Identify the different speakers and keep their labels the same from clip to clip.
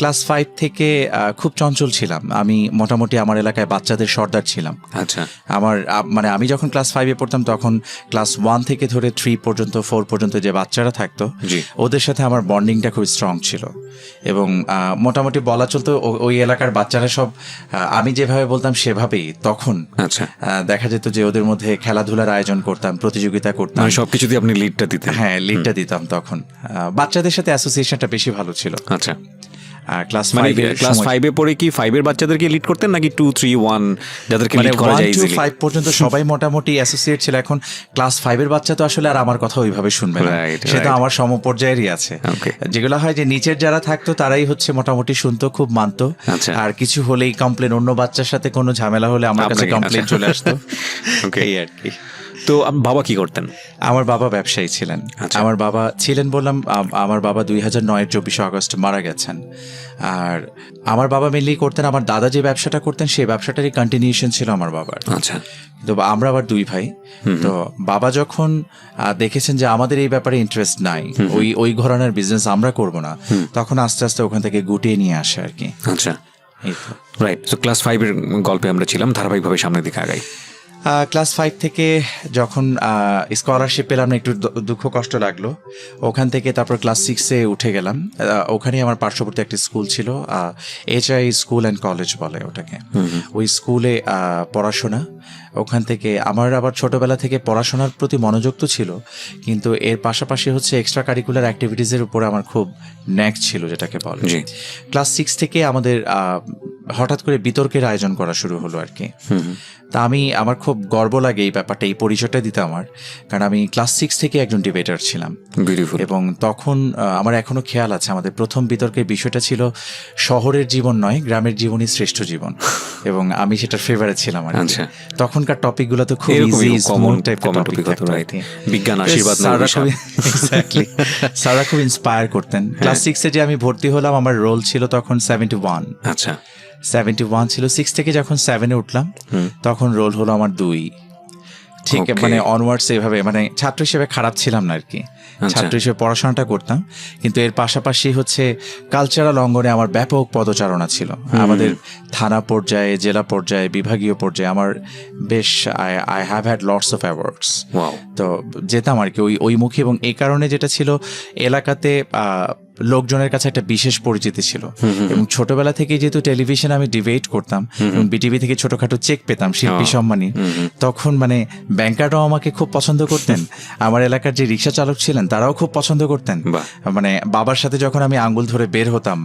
Speaker 1: Class 5 থেকে খুব চঞ্চল ছিলাম। আমি মোটামুটি আমার এলাকায় বাচ্চাদের সর্দার ছিলাম।
Speaker 2: আচ্ছা,
Speaker 1: আমার মানে আমি যখন ক্লাস 5-এ পড়তাম তখন ক্লাস 1 থেকে ধরে 3 পর্যন্ত 4 পর্যন্ত যে বাচ্চারা থাকতো ওদের সাথে আমার বন্ডিংটা খুব স্ট্রং ছিল এবং মোটামুটি বলা চলতো ওই এলাকার বাচ্চারা সব আমি যেভাবে বলতাম সেভাবেই তখন।
Speaker 2: আচ্ছা,
Speaker 1: দেখা যেত যে ওদের মধ্যে খেলাধুলার আয়োজন করতাম, প্রতিযোগিতা করতাম,
Speaker 2: সবকিছুতে আপনি লিডটা দিতেন?
Speaker 1: হ্যাঁ, লিডটা দিতাম। তখন বাচ্চাদের সাথে অ্যাসোসিয়েশনটা বেশি ভালো ছিল।
Speaker 2: আচ্ছা,
Speaker 1: ক্লাস
Speaker 2: 5-এ পড়ে কি 5-এর বাচ্চাদেরকে লিড করতেন নাকি 2, 3, 1 যাদেরকে লিড করা যায় ইজিলি?
Speaker 1: 5 পর্যন্ত সবাই মোটামুটি অ্যাসোসিয়েট ছিল। এখন ক্লাস 5-এর বাচ্চা তো আসলে আর আমার কথা ওইভাবে শুনবে না, সেটা আমার সমপর্যায়েরই আছে। যেগুলো হয় যে নিচের যারা থাকতো তারাই হচ্ছে মোটামুটি শুনতো, খুব মানতো। আর কিছু হলেই কমপ্লেন, অন্য বাচ্চার সাথে কোনো ঝামেলা হলে আমার কাছে কমপ্লেন চলে আসতো। এই আর কি।
Speaker 2: তো বাবা কি করতেন?
Speaker 1: আমার বাবা ব্যবসায়ী ছিলেন। আমার বাবা ছিলেন বললাম, আমার বাবা 2009-এর 24শে আগস্ট মারা গেছেন। আর আমার বাবা মেনলি করতেন, আমার দাদা যে ব্যবসাটা করতেন সেই ব্যবসাটারই কন্টিনিউশন ছিল আমার বাবার।
Speaker 2: আচ্ছা,
Speaker 1: তো আমরা আবার 2 ভাই। তো বাবা যখন দেখেছেন যে আমাদের এই ব্যাপারে ইন্টারেস্ট নাই, ওই ঘরানার বিজনেস আমরা করব না, তখন আস্তে আস্তে ওখান থেকে গুটিয়ে নিয়ে আসে আর কি।
Speaker 2: আচ্ছা, রাইট। সো ক্লাস 5-এর গল্পে আমরা ছিলাম, ধারাবাহিকভাবে সামনের দিকে আগাই।
Speaker 1: ক্লাস 5 থেকে যখন স্কলারশিপ পেলাম না, একটু দুঃখ কষ্ট লাগলো। ওখান থেকে তারপর ক্লাস 6-এ উঠে গেলাম। ওখানে আমার পার্শ্ববর্তী একটি স্কুল ছিল, HI স্কুল অ্যান্ড কলেজ বলে ওটাকে। ওই স্কুলে পড়াশোনা। ওখান থেকে আমার আবার ছোটবেলা থেকে পড়াশোনার প্রতি মনোযোগ তো ছিল, কিন্তু এর পাশাপাশি হচ্ছে এক্সট্রা কারিকুলার অ্যাক্টিভিটিসের উপরে আমার খুব ন্যাক ছিল, যেটাকে বলে। ক্লাস 6 থেকে আমাদের হঠাৎ করে বিতর্কের আয়োজন করা শুরু হলো আর কি। তা আমার খুব গর্ব লাগে এই ব্যাপারটা, এই পরিচয়টা দিতে আমার, কারণ আমি ক্লাস 6 থেকে একজন ডিবেটার ছিলাম। এবং তখন আমার এখনো খেয়াল আছে, আমাদের প্রথম বিতর্কের বিষয়টা ছিল শহরের জীবন নয়, গ্রামের জীবনই শ্রেষ্ঠ জীবন, এবং আমি সেটার ফেভারিট ছিলাম আর কি। তখনকার টপিকগুলো তো খুব ইজি, কমন টাইপের টপিক হতো,
Speaker 2: বিজ্ঞান আশীর্বাদ না,
Speaker 1: এক্স্যাক্টলি। স্যাররা খুব ইন্সপায়ার করতেন। ক্লাস 6-এ যে আমি ভর্তি হলাম, আমার রোল ছিল তখন 71।
Speaker 2: আচ্ছা,
Speaker 1: 71 ছিল। 6 থেকে যখন 7-এ উঠলাম তখন রোল হলো আমার 2। ঠিক মানে অনওয়ার্ডস এভাবে, মানে ছাত্র হিসেবে খারাপ ছিলাম না আর কি, ছাত্র হিসেবে পড়াশোনাটা করতাম, কিন্তু এর পাশাপাশি হচ্ছে কালচারাল অঙ্গনে আমার ব্যাপক পদচারণা ছিল। আমাদের থানা পর্যায়ে, জেলা পর্যায়ে, বিভাগীয় পর্যায়ে আমার বেশ I have had lots of awards. তো যেতাম আর কি ওই মুখী, এবং এই কারণে যেটা ছিল এলাকাতে লোকজনের কাছে একটা বিশেষ পরিচিতি ছিল। এবং ছোটবেলা থেকে যেহেতু টেলিভিশন আমি ডিবেট করতাম এবং বিটিভি থেকে ছোটখাটো চেক পেতাম, শিল্পী সম্মানী, তখন মানে ব্যাংকাররাও আমাকে খুব পছন্দ করতেন। আমার এলাকার যে রিক্সা চালক ছিলেন তারাও খুব পছন্দ করতেন। মানে বাবার সাথে যখন আমি আঙ্গুল ধরে বের হতাম,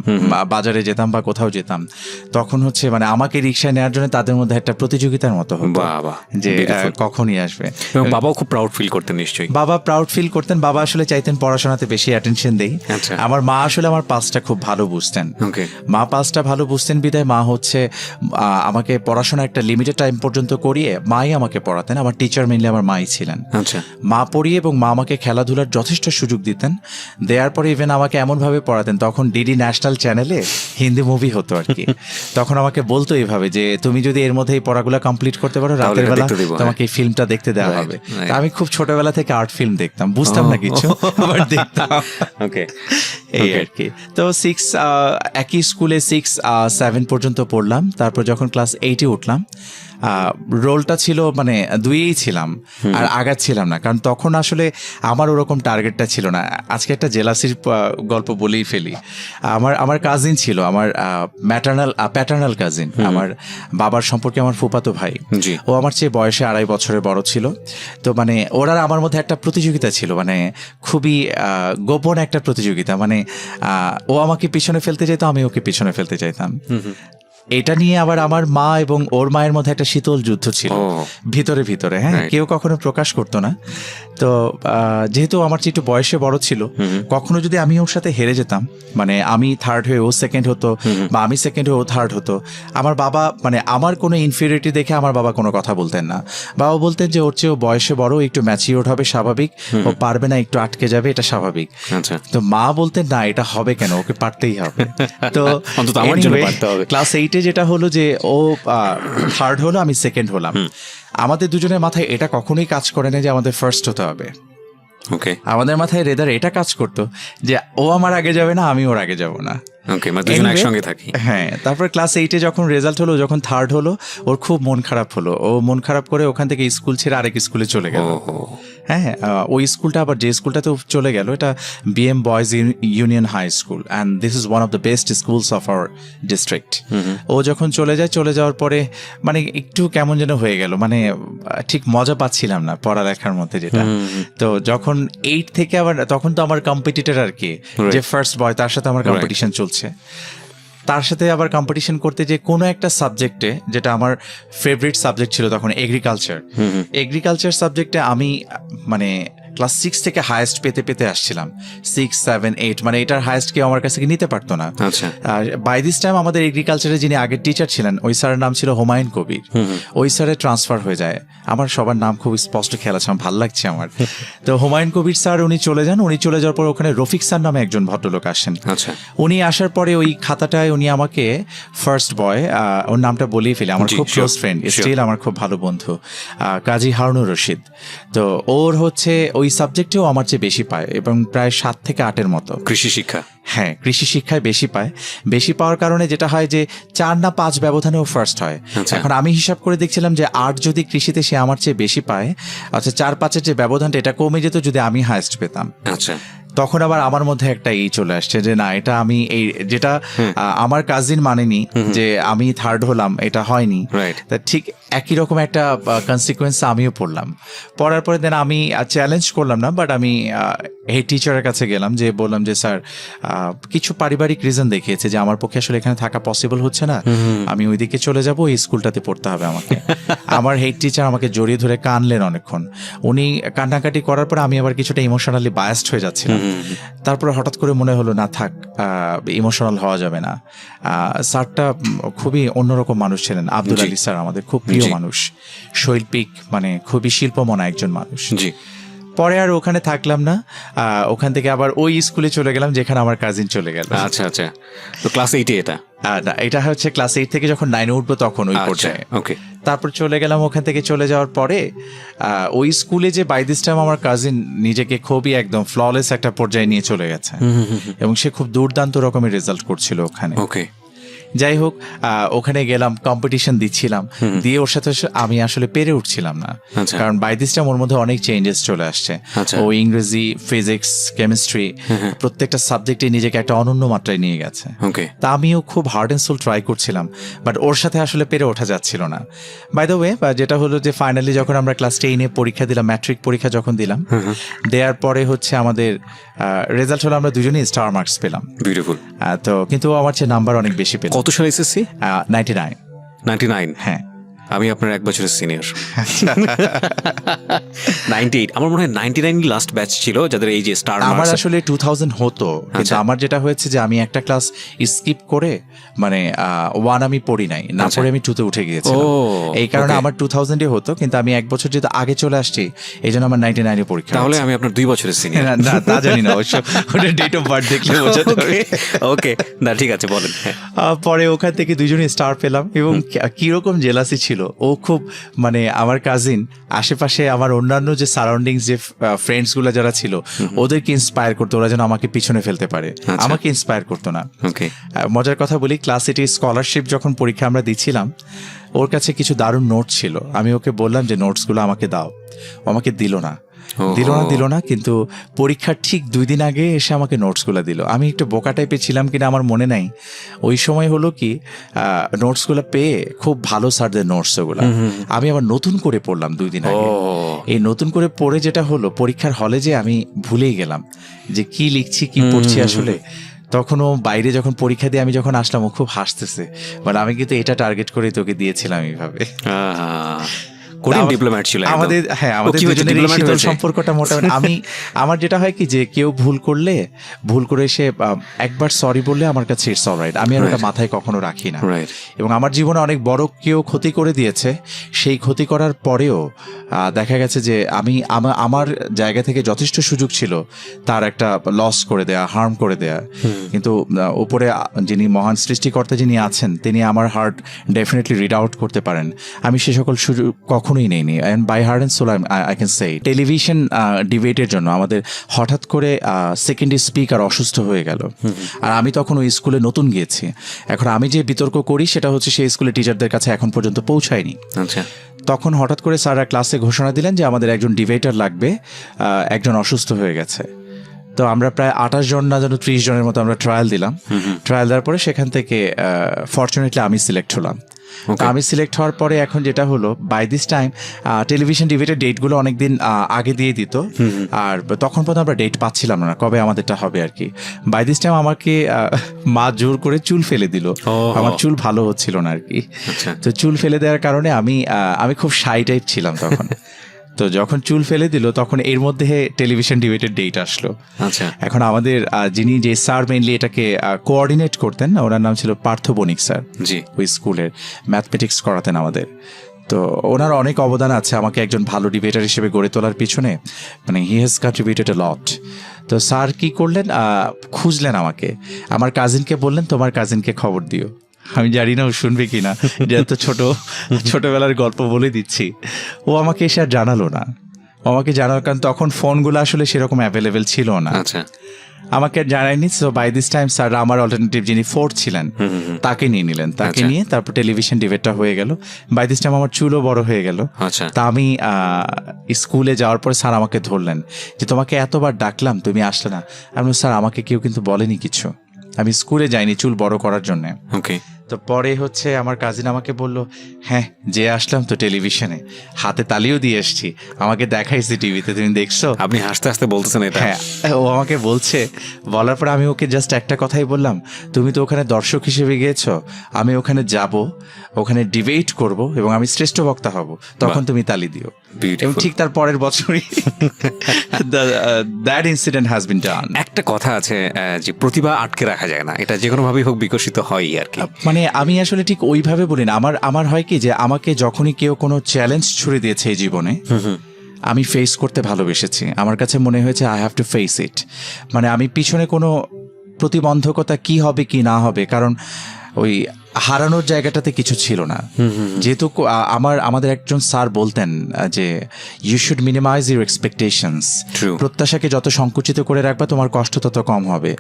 Speaker 1: বাজারে যেতাম বা কোথাও যেতাম, তখন হচ্ছে মানে আমাকে রিক্সায় নেওয়ার জন্য তাদের মধ্যে একটা প্রতিযোগিতার মতো হতো যে কখনই আসবে।
Speaker 2: বাবাও খুব প্রাউড ফিল করতেন নিশ্চয়ই?
Speaker 1: বাবা প্রাউড ফিল করতেন। বাবা আসলে চাইতেন পড়াশোনাতে বেশি অ্যাটেনশন দেই। আমার মা আসলে আমার পালসটা খুব ভালো বুঝতেন। মা পালসটা ভালো বুঝতেন বিধায় মা হচ্ছে আমাকে পড়াশোনা একটা লিমিটেড টাইম পর্যন্ত করিয়ে মাই আমাকে পড়াতেন। আমার টিচার মেনলি আমার মাই ছিলেন। মা পড়িয়ে এবং মা আমাকে খেলাধুলার যথেষ্ট সুযোগ দিতেন। দেওয়ার পরে ইভেন আমাকে এমনভাবে পড়াতেন, তখন ডিডি ন্যাশনাল চ্যানেলে হিন্দি মুভি হতো আর কি। তখন আমাকে বলতো এইভাবে যে তুমি যদি এর মধ্যে এই পড়াগুলো কমপ্লিট করতে পারো, রাতের বেলা তোমাকে এই ফিল্মটা দেখতে দেওয়া হবে। আমি খুব ছোটবেলা থেকে আর্ট ফিল্ম দেখতাম, বুঝতাম না কিছু, আবার দেখতাম। এই আর কি। তো 6 একই স্কুলে 6-7 পর্যন্ত পড়লাম। তারপর যখন ক্লাস 8-এ উঠলাম, রোলটা ছিল মানে 2-এই ছিলাম, আর আগাচ্ছিলাম না, কারণ তখন আসলে আমার ওরকম টার্গেটটা ছিল না। আজকে একটা জেলাসির গল্প বলেই ফেলি। আমার কাজিন ছিল, আমার প্যাটার্নাল কাজিন, আমার বাবার সম্পর্কে আমার ফুফাতো ভাই। ও আমার চেয়ে বয়সে 2.5 বছরের বড় ছিল। তো মানে ওরা আমার মধ্যে একটা প্রতিযোগিতা ছিল, মানে খুবই গোপন একটা প্রতিযোগিতা। মানে ও আমাকে পিছনে ফেলতে চাইতো, আমি ওকে পিছনে ফেলতে চাইতাম। এটা নিয়ে আবার আমার মা এবং ওর মায়ের মধ্যে একটা শীতল যুদ্ধ ছিল ভিতরে ভিতরে। হ্যাঁ, কেউ কখনো প্রকাশ করতো না। তো যেহেতু আমার চেয়ে একটু বয়সে বড় ছিল, কখনো যদি আমি ওর সাথে হেরে যেতাম, মানে আমি থার্ড হয়ে ও সেকেন্ড হতো বা আমি সেকেন্ড হয়ে ও থার্ড হতো, আমার বাবা মানে আমার কোনো ইনফিরিয়রিটি দেখে আমার বাবা কোনো কথা বলতেন না। বাবা বলতেন যে ওর চেয়ে বয়সে বড়, একটু ম্যাচিওর হবে, স্বাভাবিক, ও পারবে না, একটু আটকে যাবে, এটা স্বাভাবিক। তো মা বলতেন না, এটা হবে কেন, ওকে পারতেই হবে। তো ক্লাস 8-এ যেটা হলো যে ও থার্ড হলো, আমি সেকেন্ড হলাম। আমাদের দুজনের মাথায় এটা কখনোই কাজ করে না যে আমাদের ফার্স্ট হতে হবে। আমাদের মাথায় রেদার এটা কাজ করতো যে ও আমার আগে যাবে না, আমি ওর আগে যাব না।
Speaker 2: ওকে, মানে দুজন একসঙ্গে থাকি।
Speaker 1: হ্যাঁ, তারপর ক্লাস 8-এ যখন রেজাল্ট হলো, যখন থার্ড হলো, ওর খুব মন খারাপ হলো। ও মন খারাপ করে ওখান থেকে স্কুল ছেড়ে আরেক স্কুলে চলে গেল। হ্যাঁ, ওই স্কুলটা আবার যে স্কুলটাতে চলে গেল, এটা BM boys union high school, and this is one of the best schools of our district. ও যখন চলে যাওয়ার পরে মানে একটু কেমন যেন হয়ে গেল, মানে ঠিক মজা পাচ্ছিলাম না পড়ালেখার মধ্যে যেটা। তো যখন 8 থেকে আবার, তখন তো আমার কম্পিটিটর আর কি, যে ফার্স্ট বয়, তার সাথে আমার কম্পিটিশন চলছে। তার সাথে আবার কম্পিটিশন করতে, যে কোনো একটা সাবজেক্টে, যেটা আমার ফেভারিট সাবজেক্ট ছিল তখন, এগ্রিকালচার সাবজেক্টে আমি মানে ক্লাস 6 থেকে হায়েস্ট পেতে আসছিলাম, 6, 7, 8, মানে এটার হায়েস্ট কেউ আমার কাছ থেকে নিতে পারতো না। আর বাই দিস টাইম আমাদের এগ্রিকালচারে যিনি আগের টিচার ছিলেন, ওই স্যারের নাম ছিল হুমায়ুন কবির। ওই স্যারের ট্রান্সফার হয়ে যায়, আমার সবার নাম খুব স্পষ্ট খেয়াল আছে, আমার ভালো লাগছে আমার। তো হুমায়ুন কবির স্যার উনি চলে যাওয়ার পর ওখানে রফিক স্যার নামে একজন ভদ্রলোক আসেন। উনি আসার পরে ওই খাতাটায় উনি আমাকে ফার্স্ট বয়, ওর নামটা বলেই ফেলি, আমার খুব ক্লোজ ফ্রেন্ড, স্টিল আমার খুব ভালো বন্ধু, কাজী হারুনুর রশিদ। তো ওর হচ্ছে ওই সাবজেক্টেও আমার চেয়ে বেশি পায়, এবং প্রায় 7 থেকে 8-এর মতো।
Speaker 2: কৃষি শিক্ষা,
Speaker 1: হ্যাঁ, কৃষি শিক্ষায় বেশি পায়। বেশি পাওয়ার কারণে যেটা হয় যে 4 না 5 ব্যবধানেও ফার্স্ট হয়। এখন আমি হিসাব করে দেখছিলাম যে 8 যদি কৃষিতে সে আমার চেয়ে বেশি পায়, আচ্ছা 4-5-এর যে ব্যবধানটা, এটা কমে যেত যদি আমি হায়েস্ট পেতাম।
Speaker 2: আচ্ছা,
Speaker 1: তখন আবার আমার মধ্যে একটা চলে আসছে যে না, এটা আমি এই যেটা আমার কাজিন মানেনি, যে আমি থার্ড হলাম, এটা হয়নি। তা ঠিক একই রকম একটা কনসিকুয়েন্স আমিও পড়ার পরে দেন আমি চ্যালেঞ্জ করলাম না, বাট আমি এই টিচারের কাছে গেলাম, যে বললাম যে স্যার, কিছু পারিবারিক রিজন দেখিয়েছে যে আমার পক্ষে আসলে এখানে থাকা পসিবল হচ্ছে না, আমি ওইদিকে চলে যাব, এই স্কুলটাতে পড়তে হবে আমাকে। আমার হেড টিচার আমাকে জড়িয়ে ধরে কানলেন অনেকক্ষণ। উনি কান্নাকাটি করার পর আমি আবার কিছুটা ইমোশনালি বায়াসড হয়ে যাচ্ছিলাম। তারপরে হঠাৎ করে মনে হলো, না থাক, ইমোশনাল হওয়া যাবে না। স্যারটা খুবই অন্যরকম মানুষ ছিলেন, আব্দুল আলী স্যার, আমাদের খুব প্রিয় মানুষ, শৈল্পিক, মানে খুবই শিল্পমনা একজন মানুষ। পরে আর ওখানে থাকলাম না, ওখান থেকে আবার ওই স্কুলে চলে গেলাম যেখানে আমার কাজিন চলে গেল।
Speaker 2: আচ্ছা আচ্ছা, তো ক্লাস 8-এ এটা?
Speaker 1: না, এটা হচ্ছে ক্লাস 8 থেকে যখন 9-এ উঠবো তখন ওই পর্যায়ে।
Speaker 2: ওকে,
Speaker 1: তারপর চলে গেলাম। ওখান থেকে চলে যাওয়ার পরে ওই স্কুলে যে বাই দিস টাইম আমার কাজিন নিজেকে খুবই একদম ফ্ললেস একটা পর্যায়ে নিয়ে চলে গেছে, এবং সে খুব দুর্দান্ত রকমের রেজাল্ট করছিল ওখানে।
Speaker 2: ওকে,
Speaker 1: যাই হোক, ওখানে গেলাম, কম্পিটিশন দিচ্ছিলাম, দিয়ে ওর সাথে আমি আসলে পেরে উঠছিলাম না, কারণ বাই দিস টাইম ওর মধ্যে অনেক চেঞ্জেস চলে আসছে। ও ইংরেজি, ফিজিক্স, কেমিস্ট্রি, প্রত্যেকটা সাবজেক্টে নিজেকে একটা অনন্য মাত্রায় নিয়ে গেছে। তা আমিও খুব হার্ড অ্যান্ড সোল ট্রাই করছিলাম, বাট ওর সাথে আসলে পেরে ওঠা যাচ্ছিল না। বাই দ্য ওয়ে, যেটা হলো যে ফাইনালি যখন আমরা ক্লাস 10-এ পরীক্ষা দিলাম, ম্যাট্রিক পরীক্ষা যখন দিলাম, দেওয়ার পরে হচ্ছে আমাদের রেজাল্ট হলো আমরা দুজনেই স্টার মার্কস পেলাম।
Speaker 2: বিউটিফুল।
Speaker 1: তো কিন্তু আমার চেয়ে নাম্বার অনেক বেশি পেলাম।
Speaker 2: কত সালে এসএসসি?
Speaker 1: 99। হ্যাঁ,
Speaker 2: আমি আপনার 1 বছরের সিনিয়র। 98, আমার মনে হয় 99 লাস্ট ব্যাচ ছিল যাদের এই যে স্টার মার্কস।
Speaker 1: আমার আসলে 2000 হতো, কিন্তু আমার যেটা হয়েছে যে আমি একটা ক্লাস স্কিপ করে, মানে 1 আমি পড়ি নাই, না পড়ে আমি 2-তে উঠে গিয়েছিলাম। এই কারণে আমার 2000-এ হতো, কিন্তু আমি 1 বছর যেহেতু আগে চলে আসছি, এই জন্য আমার 99-এ পরীক্ষা।
Speaker 2: তাহলে আমি আপনার 2 বছরের সিনিয়র।
Speaker 1: না, তা জানি না, অবশ্য ওটা ডেট অফ বার্থ দেখলে বোঝা যাবে।
Speaker 2: ওকে, না ঠিক আছে, বলেন।
Speaker 1: পরে ওখান থেকে দুজনে স্টার পেলাম, এবং কিরকম জেলাসি ছিল, ও খুব, মানে আমার কাজিন আশেপাশে আমার অন্যান্য যে সারাউন্ডিংস, যে ফ্রেন্ডস গুলো যারা ছিল, ওদেরকে ইন্সপায়ার করতো, ওরা যেন আমাকে পিছনে ফেলতে পারে, আমাকে ইন্সপায়ার করতো না। মজার কথা বলি, ক্লাস 8-এ স্কলারশিপ যখন পরীক্ষা আমরা দিচ্ছিলাম, ওর কাছে কিছু দারুণ নোট ছিল, আমি ওকে বললাম যে নোটসগুলো আমাকে দাও, ও আমাকে দিল না, কিন্তু পরীক্ষার ঠিক 2 দিন আগে এসে আমাকে নোটসগুলো দিল। আমি একটু বোকা টাইপের ছিলাম কিনা আমার মনে নাই, ওই সময় হলো কি, নোটসগুলো পেয়ে, খুব ভালো স্যারদের নোটস ওগুলো, আমি আবার নতুন করে পড়লাম 2 দিন আগে। এই নতুন করে পড়ে যেটা হলো, পরীক্ষার হলে যে আমি ভুলেই গেলাম যে কি লিখছি, কি পড়ছি আসলে। তখনও বাইরে যখন পরীক্ষা দিয়ে আমি যখন আসলাম, ও খুব হাসতেছে, মানে আমি কিন্তু এটা টার্গেট করে তোকে দিয়েছিলাম এইভাবে।
Speaker 2: কোরিয়ান ডিপ্লোম্যাট ছিল
Speaker 1: আমাদের। হ্যাঁ, আমাদের দুজনের শীতল সম্পর্কটা মোটামুটি। আমার যেটা হয় কি, যে কেউ ভুল করে সে একবার সরি বললে আমার কাছে ইটস অলরাইট, আমি আর ওটা মাথায় কখনো রাখি না। এবং আমার জীবনে অনেক বড় কেউ ক্ষতি করে দিয়েছে, সেই ক্ষতি করার পরেও দেখা গেছে যে আমি আমার জায়গা থেকে যথেষ্ট সুযোগ ছিল তার একটা লস করে দেয়া, হার্ম করে দেয়া, কিন্তু উপরে যিনি মহান সৃষ্টিকর্তা যিনি আছেন, তিনি আমার হার্ট ডেফিনেটলি রিড আউট করতে পারেন। আমি সে সকল সুযোগ কখনো কখনোই নেইনি, and by heart and soul I can say television ডিবেটের জন্য আমাদের হঠাৎ করে সেকেন্ড স্পিকার অসুস্থ হয়ে গেল, আর আমি তখন ওই স্কুলে নতুন গিয়েছি। এখন আমি যে বিতর্ক করি সেটা হচ্ছে সেই স্কুলে টিচারদের কাছে এখন পর্যন্ত পৌঁছায়নি।
Speaker 2: আচ্ছা,
Speaker 1: তখন হঠাৎ করে স্যাররা ক্লাসে ঘোষণা দিলেন যে আমাদের একজন ডিবেটার লাগবে, একজন অসুস্থ হয়ে গেছে। তো আমরা প্রায় 28 জন না যেন 30 জনের মতো আমরা ট্রায়াল দিলাম। ট্রায়াল দেওয়ার পরে সেখান থেকে ফরচুনেটলি আমি সিলেক্ট হলাম। আমি সিলেক্ট হওয়ার পরে এখন যেটা হলো, বাই দিস টাইম টেলিভিশন ডিবেটের ডেটগুলো অনেকদিন আগে দিয়ে দিত, আর তখন পর্যন্ত আমরা ডেট পাচ্ছিলাম না কবে আমাদেরটা হবে আর কি। বাই দিস টাইম আমাকে মা জোর করে চুল ফেলে দিল, আমার চুল ভালো হচ্ছিল না আর কি। তো চুল ফেলে দেওয়ার কারণে আমি খুব শাই টাইপ ছিলাম তখন। তো যখন চুল ফেলে দিল তখন এর মধ্যে টেলিভিশন ডিবেটের ডেট আসলো।
Speaker 2: আচ্ছা,
Speaker 1: এখন আমাদের যিনি যে স্যার মেইনলি এটাকে কোঅর্ডিনেট করতেন, ওনার নাম ছিল পার্থ বণিক স্যার।
Speaker 2: জি,
Speaker 1: ওই স্কুলের ম্যাথমেটিক্স করাতেন আমাদের। তো ওনার অনেক অবদান আছে আমাকে একজন ভালো ডিবেটার হিসেবে গড়ে তোলার পিছনে, মানে হি হ্যাজ কন্ট্রিবিউটেড এ লট। তো স্যার কি করলেন, খুঁজলেন আমাকে, আমার কাজিনকে বললেন তোমার কাজিনকে খবর দিও। আমি জানি না ও শুনবে কিনা, যেহেতু ছোটবেলার গল্প বলে দিচ্ছি। ও আমাকে এসে আর জানালো না, আমাকে জানার কারণ তখন ফোনগুলো আসলে সেরকম অ্যাভেলেবেল ছিল না।
Speaker 2: আচ্ছা,
Speaker 1: আমাকে আর জানায়নি। So by this time sir আমার অল্টারনেটিভ যিনি ফোর্থ ছিলেন তাকে নিয়ে নিলেন, তাকে নিয়ে তারপর টেলিভিশন ডিবেটটা হয়ে গেল। বাই দিস টাইম আমার চুলও বড় হয়ে গেল।
Speaker 2: আচ্ছা,
Speaker 1: তা আমি স্কুলে যাওয়ার পর স্যার আমাকে ধরলেন যে তোমাকে এতবার ডাকলাম তুমি আসলে না। আমি স্যার আমাকে কেউ কিন্তু বলেনি কিছু, আমি স্কুলে যাইনি চুল বড় করার জন্য।
Speaker 2: ওকে।
Speaker 1: তো পরে হচ্ছে আমার কাজিন আমাকে বলল, হ্যাঁ যে আসলাম তো টেলিভিশনে, হাতে তালিও দিয়ে এসছি, আমাকে দেখাইছি টিভিতে, তুমি দেখছো।
Speaker 2: আপনি হাসতে হাসতে বলতেছেন এটা?
Speaker 1: হ্যাঁ, ও আমাকে বলছে। বলার পর আমি ওকে জাস্ট একটা কথাই বললাম, তুমি তো ওখানে দর্শক হিসেবে গিয়েছো, আমি ওখানে যাব, ওখানে ডিবেট করব এবং আমি শ্রেষ্ঠ বক্তা হব, তখন তুমি তালি দিও। এবং ঠিক তার পরের বছরই দ্যাট ইনসিডেন্ট হ্যাজ বিন ডান।
Speaker 2: একটা কথা আছে যে প্রতিভা আটকে রাখা যায় না, এটা যে কোনো ভাবেই হোক বিকশিত হয় আর কি।
Speaker 1: মানে আমি আসলে ঠিক ওইভাবে বলি না, আমার হয় কি যে আমাকে যখনই কেউ কোনো চ্যালেঞ্জ ছুড়ে দিয়েছে এই জীবনে, আমি ফেস করতে ভালোবেসেছি। আমার কাছে মনে হয়েছে I have to face it. মানে আমি পিছনে কোনো প্রতিবন্ধকতা কি হবে কি না হবে, কারণ ওই হারানোর জায়গাটাতে কিছু ছিল না। যেহেতু আমাদের একজন স্যার বলতেন যে you should minimise your expectations, প্রত্যাশাকে যত সংকুচিত করে রাখবা তোমার কষ্ট তত কম হবে।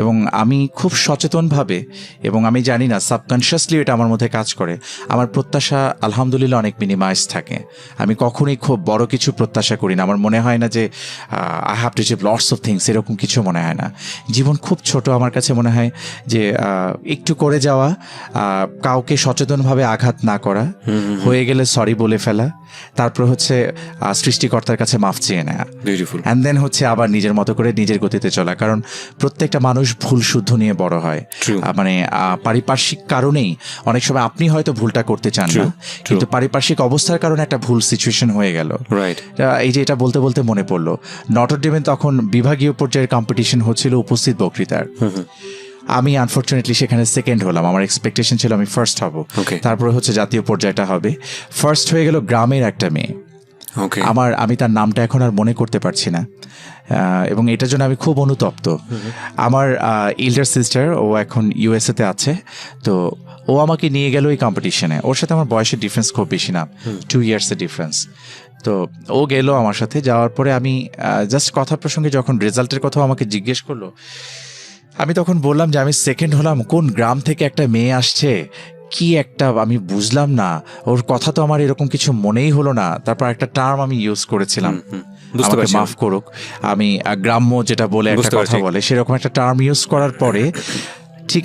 Speaker 1: এবং আমি খুব সচেতনভাবে, এবং আমি জানি না সাবকনশিয়াসলি এটা আমার মধ্যে কাজ করে, আমার প্রত্যাশা আলহামদুলিল্লাহ অনেক মিনিমাইজ থাকে। আমি কখনোই খুব বড় কিছু প্রত্যাশা করি না। আমার মনে হয় না যে I have to achieve lots of things, এরকম কিছু মনে হয় না। জীবন খুব ছোট, আমার কাছে মনে হয় যে একটু করে যাওয়া, কাউকে সচেতনভাবে আঘাত না করা, হয়ে গেলে সরি বলে ফেলা, তারপর হচ্ছে সৃষ্টিকর্তার কাছে মাফ চেয়ে নেয়া, অ্যান্ড দেন হচ্ছে আবার নিজের মতো করে নিজের গতিতে চলা। কারণ প্রত্যেকটা মানুষ ভুল শুদ্ধ নিয়ে বড় হয়। মানে পারিপার্শ্বিক কারণেই অনেক সময় আপনি হয়তো ভুলটা করতে চান না, কিন্তু পারিপার্শ্বিক অবস্থার কারণে একটা ভুল সিচুয়েশন হয়ে গেল। এই যে এটা বলতে বলতে মনে পড়লো, নটর ডেমে তখন বিভাগীয় পর্যায়ের কম্পিটিশন হচ্ছিল উপস্থিত বক্তৃতার। আমি আনফর্চুনেটলি সেখানে সেকেন্ড হলাম। আমার এক্সপেকটেশন ছিল আমি ফার্স্ট হব, তারপরে হচ্ছে জাতীয় পর্যায়টা হবে। ফার্স্ট হয়ে গেল গ্রামের একটা মেয়ে, আমি তার নামটা এখন আর মনে করতে পারছি না, এবং এটার জন্য আমি খুব অনুতপ্ত। আমার এল্ডার সিস্টার, ও এখন ইউএসএতে আছে, তো ও আমাকে নিয়ে গেল এই কম্পিটিশনে। ওর সাথে আমার বয়সের ডিফারেন্স খুব বেশি না, 2 ইয়ার্সের ডিফারেন্স। তো ও গেল আমার সাথে। যাওয়ার পরে আমি জাস্ট কথা প্রসঙ্গে যখন রেজাল্টের কথা আমাকে জিজ্ঞেস করলো, আমি তখন বললাম যে আমি সেকেন্ড হলাম। কোন গ্রাম থেকে একটা মেয়ে আসছে, কি একটা আমি বুঝলাম না, ওর কথা তো আমার এরকম কিছু মনেই হলো না। তারপর একটা টার্ম আমি ইউজ করেছিলাম, আমাকে মাফ করুক, আমি গ্রাম্য যেটা বলে একটা কথা বলে, সেরকম একটা টার্ম ইউজ করার পরে ঠিক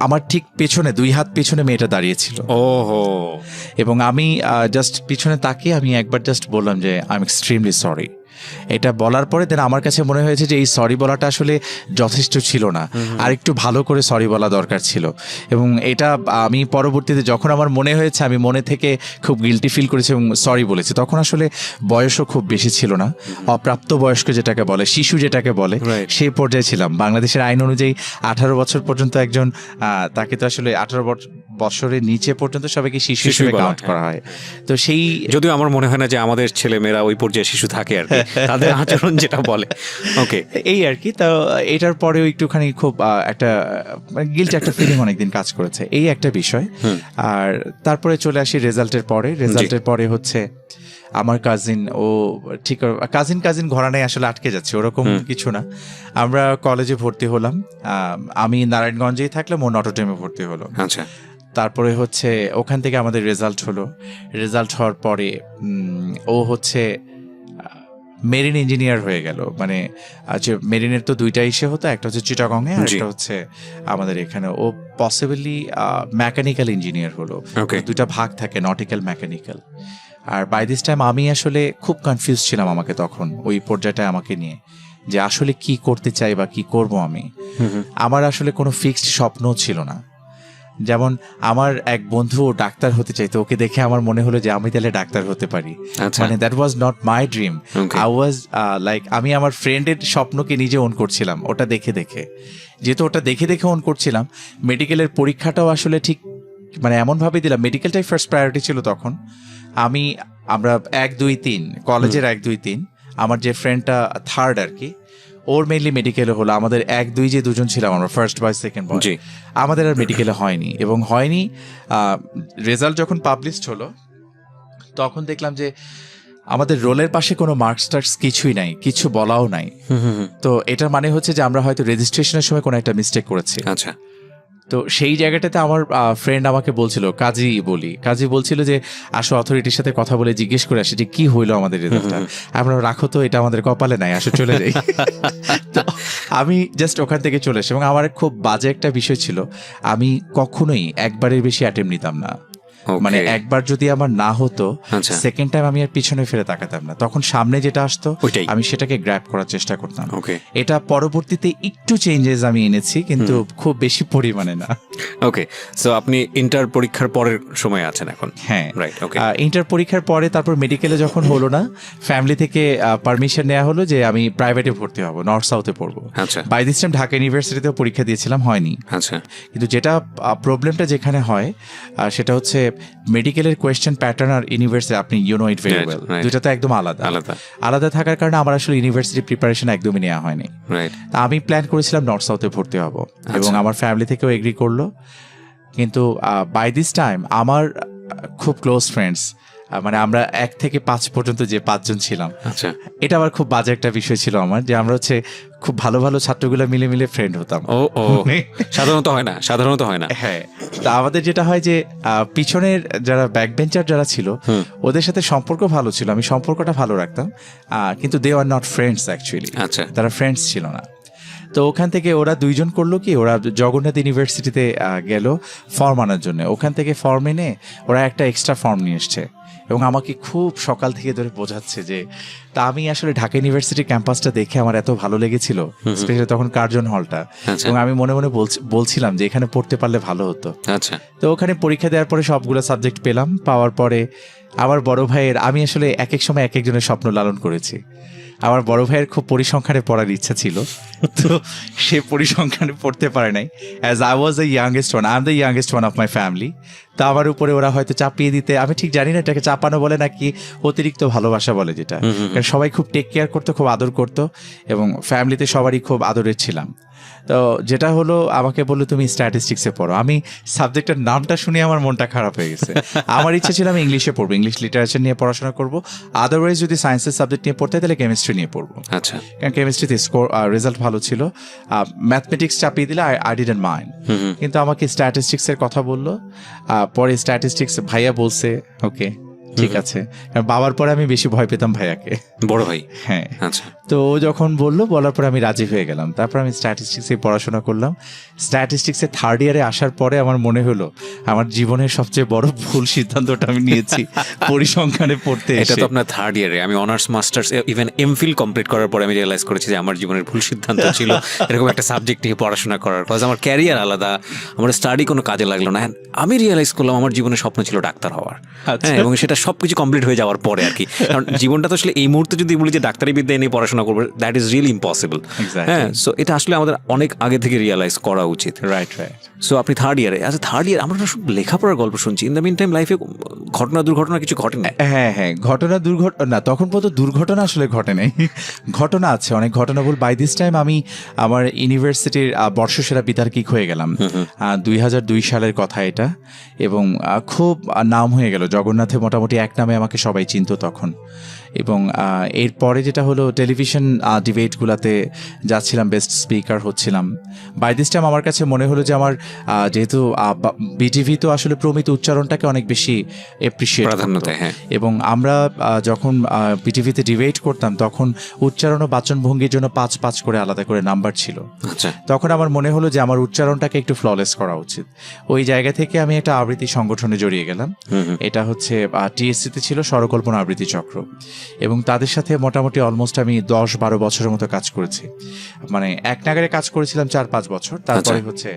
Speaker 1: আমার ঠিক পেছনে, 2 হাত পেছনে মেয়েটা দাঁড়িয়েছিল। এবং আমি জাস্ট পিছনে তাকিয়ে আমি একবার জাস্ট বললাম যে আই এম এক্সট্রিমলি সরি। এটা বলার পরে দেন আমার কাছে মনে হয়েছে যে এই সরি বলাটা আসলে যথেষ্ট ছিল না, আর একটু ভালো করে সরি বলা দরকার ছিল। এবং এটা আমি পরবর্তীতে যখন আমার মনে হয়েছে, আমি মনে থেকে খুব গিল্টি ফিল করেছি এবং সরি বলেছি। তখন আসলে বয়সও খুব বেশি ছিল না, অপ্রাপ্ত বয়স্ক যেটাকে বলে, শিশু যেটাকে বলে, সেই পর্যায়ে ছিলাম। বাংলাদেশের আইন অনুযায়ী 18 বছর পর্যন্ত একজন, তাকে তো আসলে 18 বছরের নিচে পর্যন্ত সবাইকে শিশু হিসেবে কাউন্ট করা হয়। তো সেই
Speaker 2: যদিও আমার মনে হয় না যে আমাদের ছেলে মেয়েরা ওই পর্যায়ে শিশু থাকে আর কি, তাদের আচরণ যেটা বলে। ওকে,
Speaker 1: এই আর কি। তো এটার পরেও একটুখানি খুব একটা গিল্ট একটা ফিলিং অনেকদিন কাজ করেছে, এই একটা বিষয়। আর তারপরে চলে আসি রেজাল্টের পরে হচ্ছে আমার কাজিন, ও ঠিক কাজিন ঘরানায় আসলে আটকে যাচ্ছে ওরকম কিছু না। আমরা কলেজে ভর্তি হলাম, আমি নারায়ণগঞ্জেই থাকলাম, ও নটরডেমে ভর্তি হলো।
Speaker 2: আচ্ছা,
Speaker 1: তারপরে হচ্ছে ওখান থেকে আমাদের রেজাল্ট হওয়ার পরে ও হচ্ছে মেরিন ইঞ্জিনিয়ার হয়ে গেল। মানে মেরিনের তো দুইটা ইসে হতো, একটা হচ্ছে চিটাগংয়ে আর একটা হচ্ছে আমাদের এখানে। ও পসিবলি মেকানিক্যাল ইঞ্জিনিয়ার হলো। দুইটা ভাগ থাকে, নটিক্যাল, মেকানিক্যাল। আর বাই দিস টাইম আমি আসলে খুব কনফিউজ ছিলাম আমাকে তখন ওই পর্যায়টায় আমাকে নিয়ে, যে আসলে কি করতে চাই বা কি করব আমি। আমার আসলে কোনো ফিক্সড স্বপ্ন ছিল না। যেমন আমার এক বন্ধু ডাক্তার হতে চাইতো, ওকে দেখে আমার মনে হলো যে আমি তাহলে ডাক্তার হতে পারি। মানে that was not my dream, I was like আমি আমার ফ্রেন্ডের স্বপ্নকে নিজে ওন করছিলাম ওটা দেখে দেখে। যেহেতু ওটা দেখে দেখে ওন করছিলাম, মেডিকেলের পরীক্ষাটাও আসলে ঠিক মানে এমনভাবে দিলাম, মেডিকেলটাই ফার্স্ট প্রায়োরিটি ছিল তখন। আমরা 1, 2, 3 কলেজের 1, 2, 3 আমার যে ফ্রেন্ডটা থার্ড আর কি, ওর মেইনলি মেডিকেলে হলো। আমাদের 1, 2 যে দুজন ছিলাম আমরা, ফার্স্ট বয় সেকেন্ড বয়, আমাদের আর মেডিকেলে হয়নি। এবং হয়নি, রেজাল্ট যখন পাবলিশড হলো তখন দেখলাম যে আমাদের রোলের পাশে কোনো মার্কস টার্কস কিছুই নাই, কিছু বলাও নাই। তো এটার মানে হচ্ছে যে আমরা হয়তো রেজিস্ট্রেশনের সময় কোনো একটা মিস্টেক করেছি।
Speaker 2: আচ্ছা,
Speaker 1: তো সেই জায়গাটাতে আমার ফ্রেন্ড আমাকে বলছিল, কাজী বলছিল যে আসো অথরিটির সাথে কথা বলে জিজ্ঞেস করে আসি যে কি হইলো আমাদের রেজাল্টটা। আমরা রাখো তো, এটা আমাদের কপালে নাই, আসো চলে যাই। তো আমি জাস্ট ওখান থেকে চলে আসি। এবং আমার খুব বাজে একটা বিষয় ছিল, আমি কখনোই একবারের বেশি অ্যাটেম্প নিতাম না। মানে একবার যদি আমার না হতো, সেকেন্ড টাইম আমি আর পিছনে ফিরে তাকাতাম না। তখন সামনে যেটা আসতো আমি সেটাকে গ্র্যাব করার চেষ্টা করতাম। এটা পরবর্তীতে একটু চেঞ্জেস আমি এনেছি, কিন্তু খুব বেশি পরিমাণে না।
Speaker 2: ওকে, সো আপনি ইন্টার পরীক্ষার পরের সময় আছেন এখন?
Speaker 1: হ্যাঁ,
Speaker 2: রাইট। ওকে,
Speaker 1: ইন্টার পরীক্ষার পরে তারপর মেডিকেলে যখন হলো না, ফ্যামিলি থেকে পারমিশন নেওয়া হলো যে আমি প্রাইভেটে ভর্তি হব, নর্থ সাউথে পড়বো।
Speaker 2: আচ্ছা,
Speaker 1: বাই দিস টাইম ঢাকা ইউনিভার্সিটিতেও পরীক্ষা দিয়েছিলাম, হয়নি।
Speaker 2: আচ্ছা,
Speaker 1: কিন্তু যেটা প্রবলেমটা যেখানে হয় সেটা হচ্ছে মেডিকেলের কোয়েশ্চেন প্যাটার্ন আর ইউনিভার্সিটি, আপনি you know it very well, দুইটা তো একদম আলাদা থাকার কারণে আমার আসলে ইউনিভার্সিটি প্রিপারেশন একদমই নেওয়া হয়নি। তা আমি প্ল্যান করেছিলাম নর্থ সাউথে ভর্তি হব, এবং আমার ফ্যামিলি থেকেও এগ্রি করলো। কিন্তু বাই দিস টাইম আমার খুব ক্লোজ ফ্রেন্ডস, মানে আমরা 1 থেকে 5 পর্যন্ত যে 5 জন ছিলাম,
Speaker 2: আচ্ছা,
Speaker 1: এটা আবার খুব বাজে একটা বিষয় ছিল আমার, যে আমরা হচ্ছে খুব ভালো ভালো ছাত্রগুলো মিলে ফ্রেন্ড হতাম।
Speaker 2: সাধারণত হয় না।
Speaker 1: হ্যাঁ, তা আমাদের যেটা হয় যে পিছনের যারা ব্যাক বেঞ্চার যারা ছিল ওদের সাথে সম্পর্ক ভালো ছিল, আমি সম্পর্কটা ভালো রাখতাম, কিন্তু দে আর নট ফ্রেন্ডস অ্যাকচুয়ালি।
Speaker 2: আচ্ছা,
Speaker 1: তারা ফ্রেন্ডস ছিল না। তো ওখান থেকে ওরা 2 জন করলো কি, ওরা জগন্নাথ ইউনিভার্সিটিতে গেল ফর্ম আনার জন্য। ওখান থেকে ফর্ম এনে ওরা একটা এক্সট্রা ফর্ম নিয়ে এসছে, এবং আমাকে খুব সকাল থেকে ধরে বোঝাচ্ছে যে, তা আমি আসলে ঢাকা ইউনিভার্সিটি ক্যাম্পাসটা দেখে আমার এত ভালো লেগেছিল, স্পেশালি তখন কার্জন হলটা, এবং আমি মনে মনে বলছিলাম যে এখানে পড়তে পারলে ভালো হতো।
Speaker 2: আচ্ছা,
Speaker 1: তো ওখানে পরীক্ষা দেওয়ার পরে সবগুলো সাবজেক্ট পেলাম। পাওয়ার পরে আমার বড় ভাইয়ের, আমি আসলে এক এক সময় এক একজনের স্বপ্ন লালন করেছি। আমার বড় ভাইয়ের খুব পরিসংখ্যানে পড়ার ইচ্ছা ছিল, তো সে পরিসংখ্যানে পড়তে পারে নাই। As I was the youngest one, I am the youngest one of my family. তা আমার উপরে ওরা হয়তো চাপিয়ে দিতে, আমি ঠিক জানি না এটাকে চাপানো বলে নাকি অতিরিক্ত ভালোবাসা বলে, যেটা কারণ সবাই খুব টেক কেয়ার করতো, খুব আদর করতো, এবং ফ্যামিলিতে সবারই খুব আদরের ছিলাম। তো যেটা হলো, আমাকে বললো তুমি স্ট্যাটিস্টিক্সে পড়ো। আমি সাবজেক্টের নামটা শুনে আমার মনটা খারাপ হয়ে গেছে। আমার ইচ্ছা ছিল আমি ইংলিশে পড়বো, ইংলিশ লিটারেচার নিয়ে পড়াশোনা করবো। আদারওয়াইজ যদি সায়েন্সের সাবজেক্ট নিয়ে পড়তে তাহলে কেমিস্ট্রি নিয়ে পড়বো।
Speaker 2: আচ্ছা,
Speaker 1: কারণ কেমিস্ট্রিতে রেজাল্ট ভালো ছিল। ম্যাথমেটিক্স চাপিয়ে দিলে আই ডিডন্ট মাইন্ড, কিন্তু আমাকে স্ট্যাটিস্টিক্সের কথা বললো। পরে স্ট্যাটিস্টিক্স ভাইয়া বলছে ওকে ঠিক আছে, কারণ বাবার পরে আমি বেশি ভয় পেতাম ভাইয়াকে,
Speaker 2: বড় ভাই।
Speaker 1: হ্যাঁ,
Speaker 2: আচ্ছা,
Speaker 1: তো ও যখন বলার পরে আমি রাজি হয়ে গেলাম। তারপর আমি স্ট্যাটিস্টিক্সে পড়াশোনা করলাম। স্ট্যাটিস্টিক্সে থার্ড ইয়ারে আসার পরে আমার মনে হলো আমার জীবনের সবচেয়ে বড় ভুল সিদ্ধান্তটা আমি নিয়েছি পরিসংখ্যানে পড়তে এসে।
Speaker 2: এটা তো আপনার থার্ড ইয়ারে, আমি honours masters even MPhil complete করার পরে আমি রিয়েলাইজ করেছি যে আমার জীবনের ভুল সিদ্ধান্ত ছিল এরকম একটা সাবজেক্ট নিয়ে পড়াশোনা করার। কজ আমার ক্যারিয়ার আলাদা, আমার স্টাডি কোনো কাজে লাগলো না। আমি রিয়েলাইজ করলাম আমার জীবনের স্বপ্ন ছিল ডাক্তার হওয়ার, হ্যাঁ, এবং সেটা সবকিছু কমপ্লিট হয়ে যাওয়ার পরে আর কি, কারণ জীবনটা তো আসলে এই মুহূর্তে যদি বলি যে ডাক্তারি বিদ্যা নিয়ে পড়াশোনা করবো, দ্যাট ইজ রিয়েলি ইম্পসিবল। হ্যাঁ, সো এটা আসলে আমাদের অনেক আগে থেকে রিয়ালাইজ করা উচিত।
Speaker 1: রাইট।
Speaker 2: সো আপনি থার্ড ইয়ারে, আচ্ছা থার্ড ইয়ার আমরা সব লেখাপড়ার গল্প শুনছি, ইন দ্য মিন টাইম লাইফে ঘটনা দুর্ঘটনা কিছু ঘটে না?
Speaker 1: হ্যাঁ, ঘটনা দুর্ঘটনা, তখন পর্যন্ত দুর্ঘটনা আসলে ঘটে নাই, ঘটনা আছে অনেক ঘটনা বল। বাই দিস টাইম আমি আমার ইউনিভার্সিটির বর্ষসেরা বিতার্কিক হয়ে গেলাম, 2002 সালের কথা এটা, এবং খুব নাম হয়ে গেল জগন্নাথে, মোটামুটি এক নামে আমাকে সবাই চিনত তখন। এবং এরপরে যেটা হলো টেলিভিশন ডিবেটগুলোতে যাচ্ছিলাম, বেস্ট স্পিকার হচ্ছিলাম। বাই দিস টাইম আমার কাছে মনে হলো যে আমার যেহেতু বিটিভি তো আসলে প্রমিত উচ্চারণটাকে অনেক বেশি এপ্রিসিয়েট করতো, এবং আমরা যখন বিটিভিতে ডিবেট করতাম তখন উচ্চারণ ও বাচনভঙ্গির জন্য 5-5 করে আলাদা করে নাম্বার ছিল। তখন আমার মনে হলো যে আমার উচ্চারণটাকে একটু ফ্ললেস করা উচিত। ওই জায়গা থেকে আমি একটা আবৃত্তি সংগঠনে জড়িয়ে গেলাম। এটা হচ্ছে টিএসসিতে ছিল স্বরকল্পনা আবৃত্তি চক্র, এবং তাদের সাথে মোটামুটি অলমোস্ট আমি 10-12 বছরের মতো কাজ করেছি। মানে এক নাগারে কাজ করেছিলাম 4-5 বছর। তারপরে হচ্ছে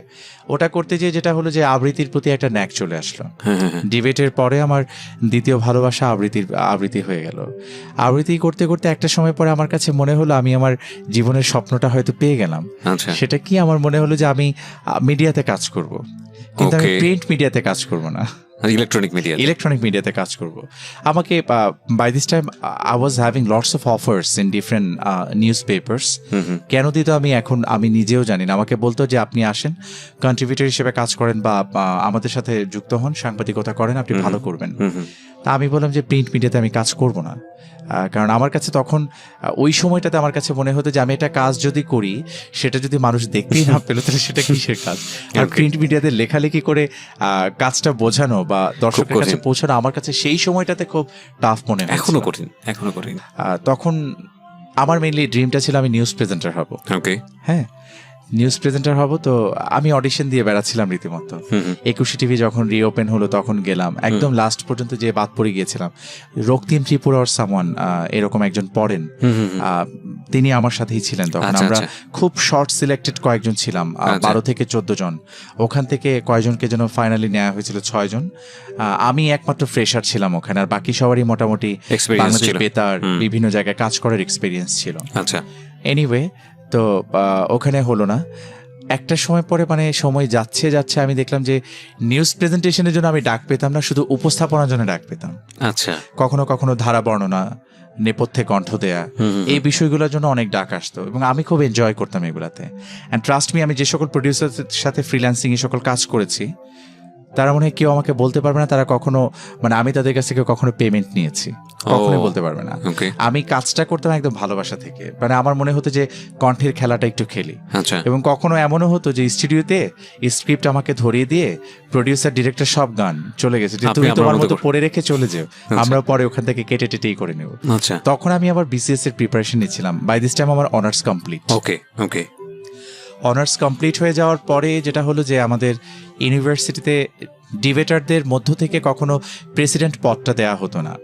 Speaker 1: ওটা করতে যেয়ে যেটা হলো যে আবৃত্তির প্রতি একটা ন্যাক চলে আসলো। ডিবেটের পরে আমার দ্বিতীয় ভালোবাসা আবৃত্তি হয়ে গেল। আবৃত্তি করতে করতে একটা সময় পরে আমার কাছে মনে হলো আমি আমার জীবনের স্বপ্নটা হয়তো পেয়ে গেলাম। সেটা কি, আমার মনে হলো যে আমি মিডিয়াতে কাজ করব, কিন্তু আমি প্রিন্ট মিডিয়াতে কাজ করব না, ইলেকট্রনিক মিডিয়াতে কাজ করব। আমাকে by this time I was having lots of offers in different newspapers. কেন দিত আমি নিজেও জানি না। আমাকে বলতো যে আপনি আসেন, কন্ট্রিবিউটর হিসেবে কাজ করেন বা আমাদের সাথে যুক্ত হন, সাংবাদিকতা করেন, আপনি ভালো করবেন। তা আমি বললাম যে প্রিন্ট মিডিয়াতে আমি কাজ করব না, কারণ আমার কাছে তখন ওই সময়টাতে আমার কাছে মনে হতো যে আমি একটা কাজ যদি করি, সেটা যদি মানুষ দেখতেই না পেল তাহলে সেটা কিসের কাজ। আর প্রিন্ট মিডিয়াতে লেখালেখি করে কাজটা বোঝানো বা দর্শকের কাছে পৌঁছানো আমার কাছে সেই সময়টাতে খুব টাফ মনে হয়, এখনো কঠিন। তখন আমার মেইনলি ড্রিমটা ছিল আমি নিউজ প্রেজেন্টার হব। হ্যাঁ, নিউজ প্রেজেন্টার হব। তো আমি অডিশন দিয়ে বেড়াচ্ছিলাম রীতিমতো। 21 টিভি যখন রিওপেন হলো তখন গেলাম, একদম লাস্ট পর্যন্ত যে বাদ পড়ে গিয়েছিলাম। রক্তিম ত্রিপুরা ওর সামওয়ান এরকম একজন পড়েন, তিনি আমার সাথেই ছিলেন তখন। আমরা খুব শর্ট সিলেক্টেড কয়েকজন ছিলাম, 12 থেকে 14 জন। ওখান থেকে কয়েকজনকে যেন ফাইনালি নেওয়া হয়েছিল 6 জন। আমি একমাত্র ফ্রেশার ছিলাম ওখানে, আর বাকি সবারই মোটামুটি বাংলাদেশ বেতার বিভিন্ন জায়গায় কাজ করার এক্সপিরিয়েন্স ছিল। এনিওয়ে, তো ওখানে হলো না। একটা সময় পরে মানে সময় যাচ্ছে আমি দেখলাম যে নিউজ প্রেজেন্টেশনের জন্য আমি ডাক পেতাম না, শুধু উপস্থাপনার জন্য ডাক পেতাম। কখনো কখনো ধারা বর্ণনা, নেপথ্যে কণ্ঠ দেয়া, এই বিষয়গুলোর জন্য অনেক ডাক আসতো, এবং আমি খুব এনজয় করতাম এগুলাতে। অ্যান্ড ট্রাস্ট মি, আমি যে সকল প্রডিউসারের সাথে ফ্রিল্যান্সিং এ সকল কাজ করেছি, তারা মনে হয় কেউ আমাকে বলতে পারবে না তারা কখনো, মানে আমি তাদের কাছ থেকে কখনো পেমেন্ট নিয়েছি, কখনোই বলতে পারবে না। আমি কাজটা করতাম একদম ভালোবাসা থেকে। মানে আমার মনে হতো যে কণ্ঠের খেলাটা একটু খেলি। এবং কখনো এমনও হতো যে স্টুডিওতে স্ক্রিপ্ট আমাকে ধরিয়ে দিয়ে প্রডিউসার ডিরেক্টর সব গান চলে গেছে, যে তুমি তোমার মতো পড়ে রেখে চলে যাও, আমরা পরে ওখান থেকে কেটে টেটেই করে নেব। তখন আমি আবার বিসিএস এর প্রিপারেশন নিচ্ছিলাম। বাই দিস টাইম আমার অনার্স কমপ্লিট। অনার্স কমপ্লিট হয়ে যাওয়ার পরে যেটা হলো যে আমাদের ইউনিভার্সিটিতে ডিবেটারদের মধ্য থেকে কখনো প্রেসিডেন্ট পদটা দেওয়া হতো না।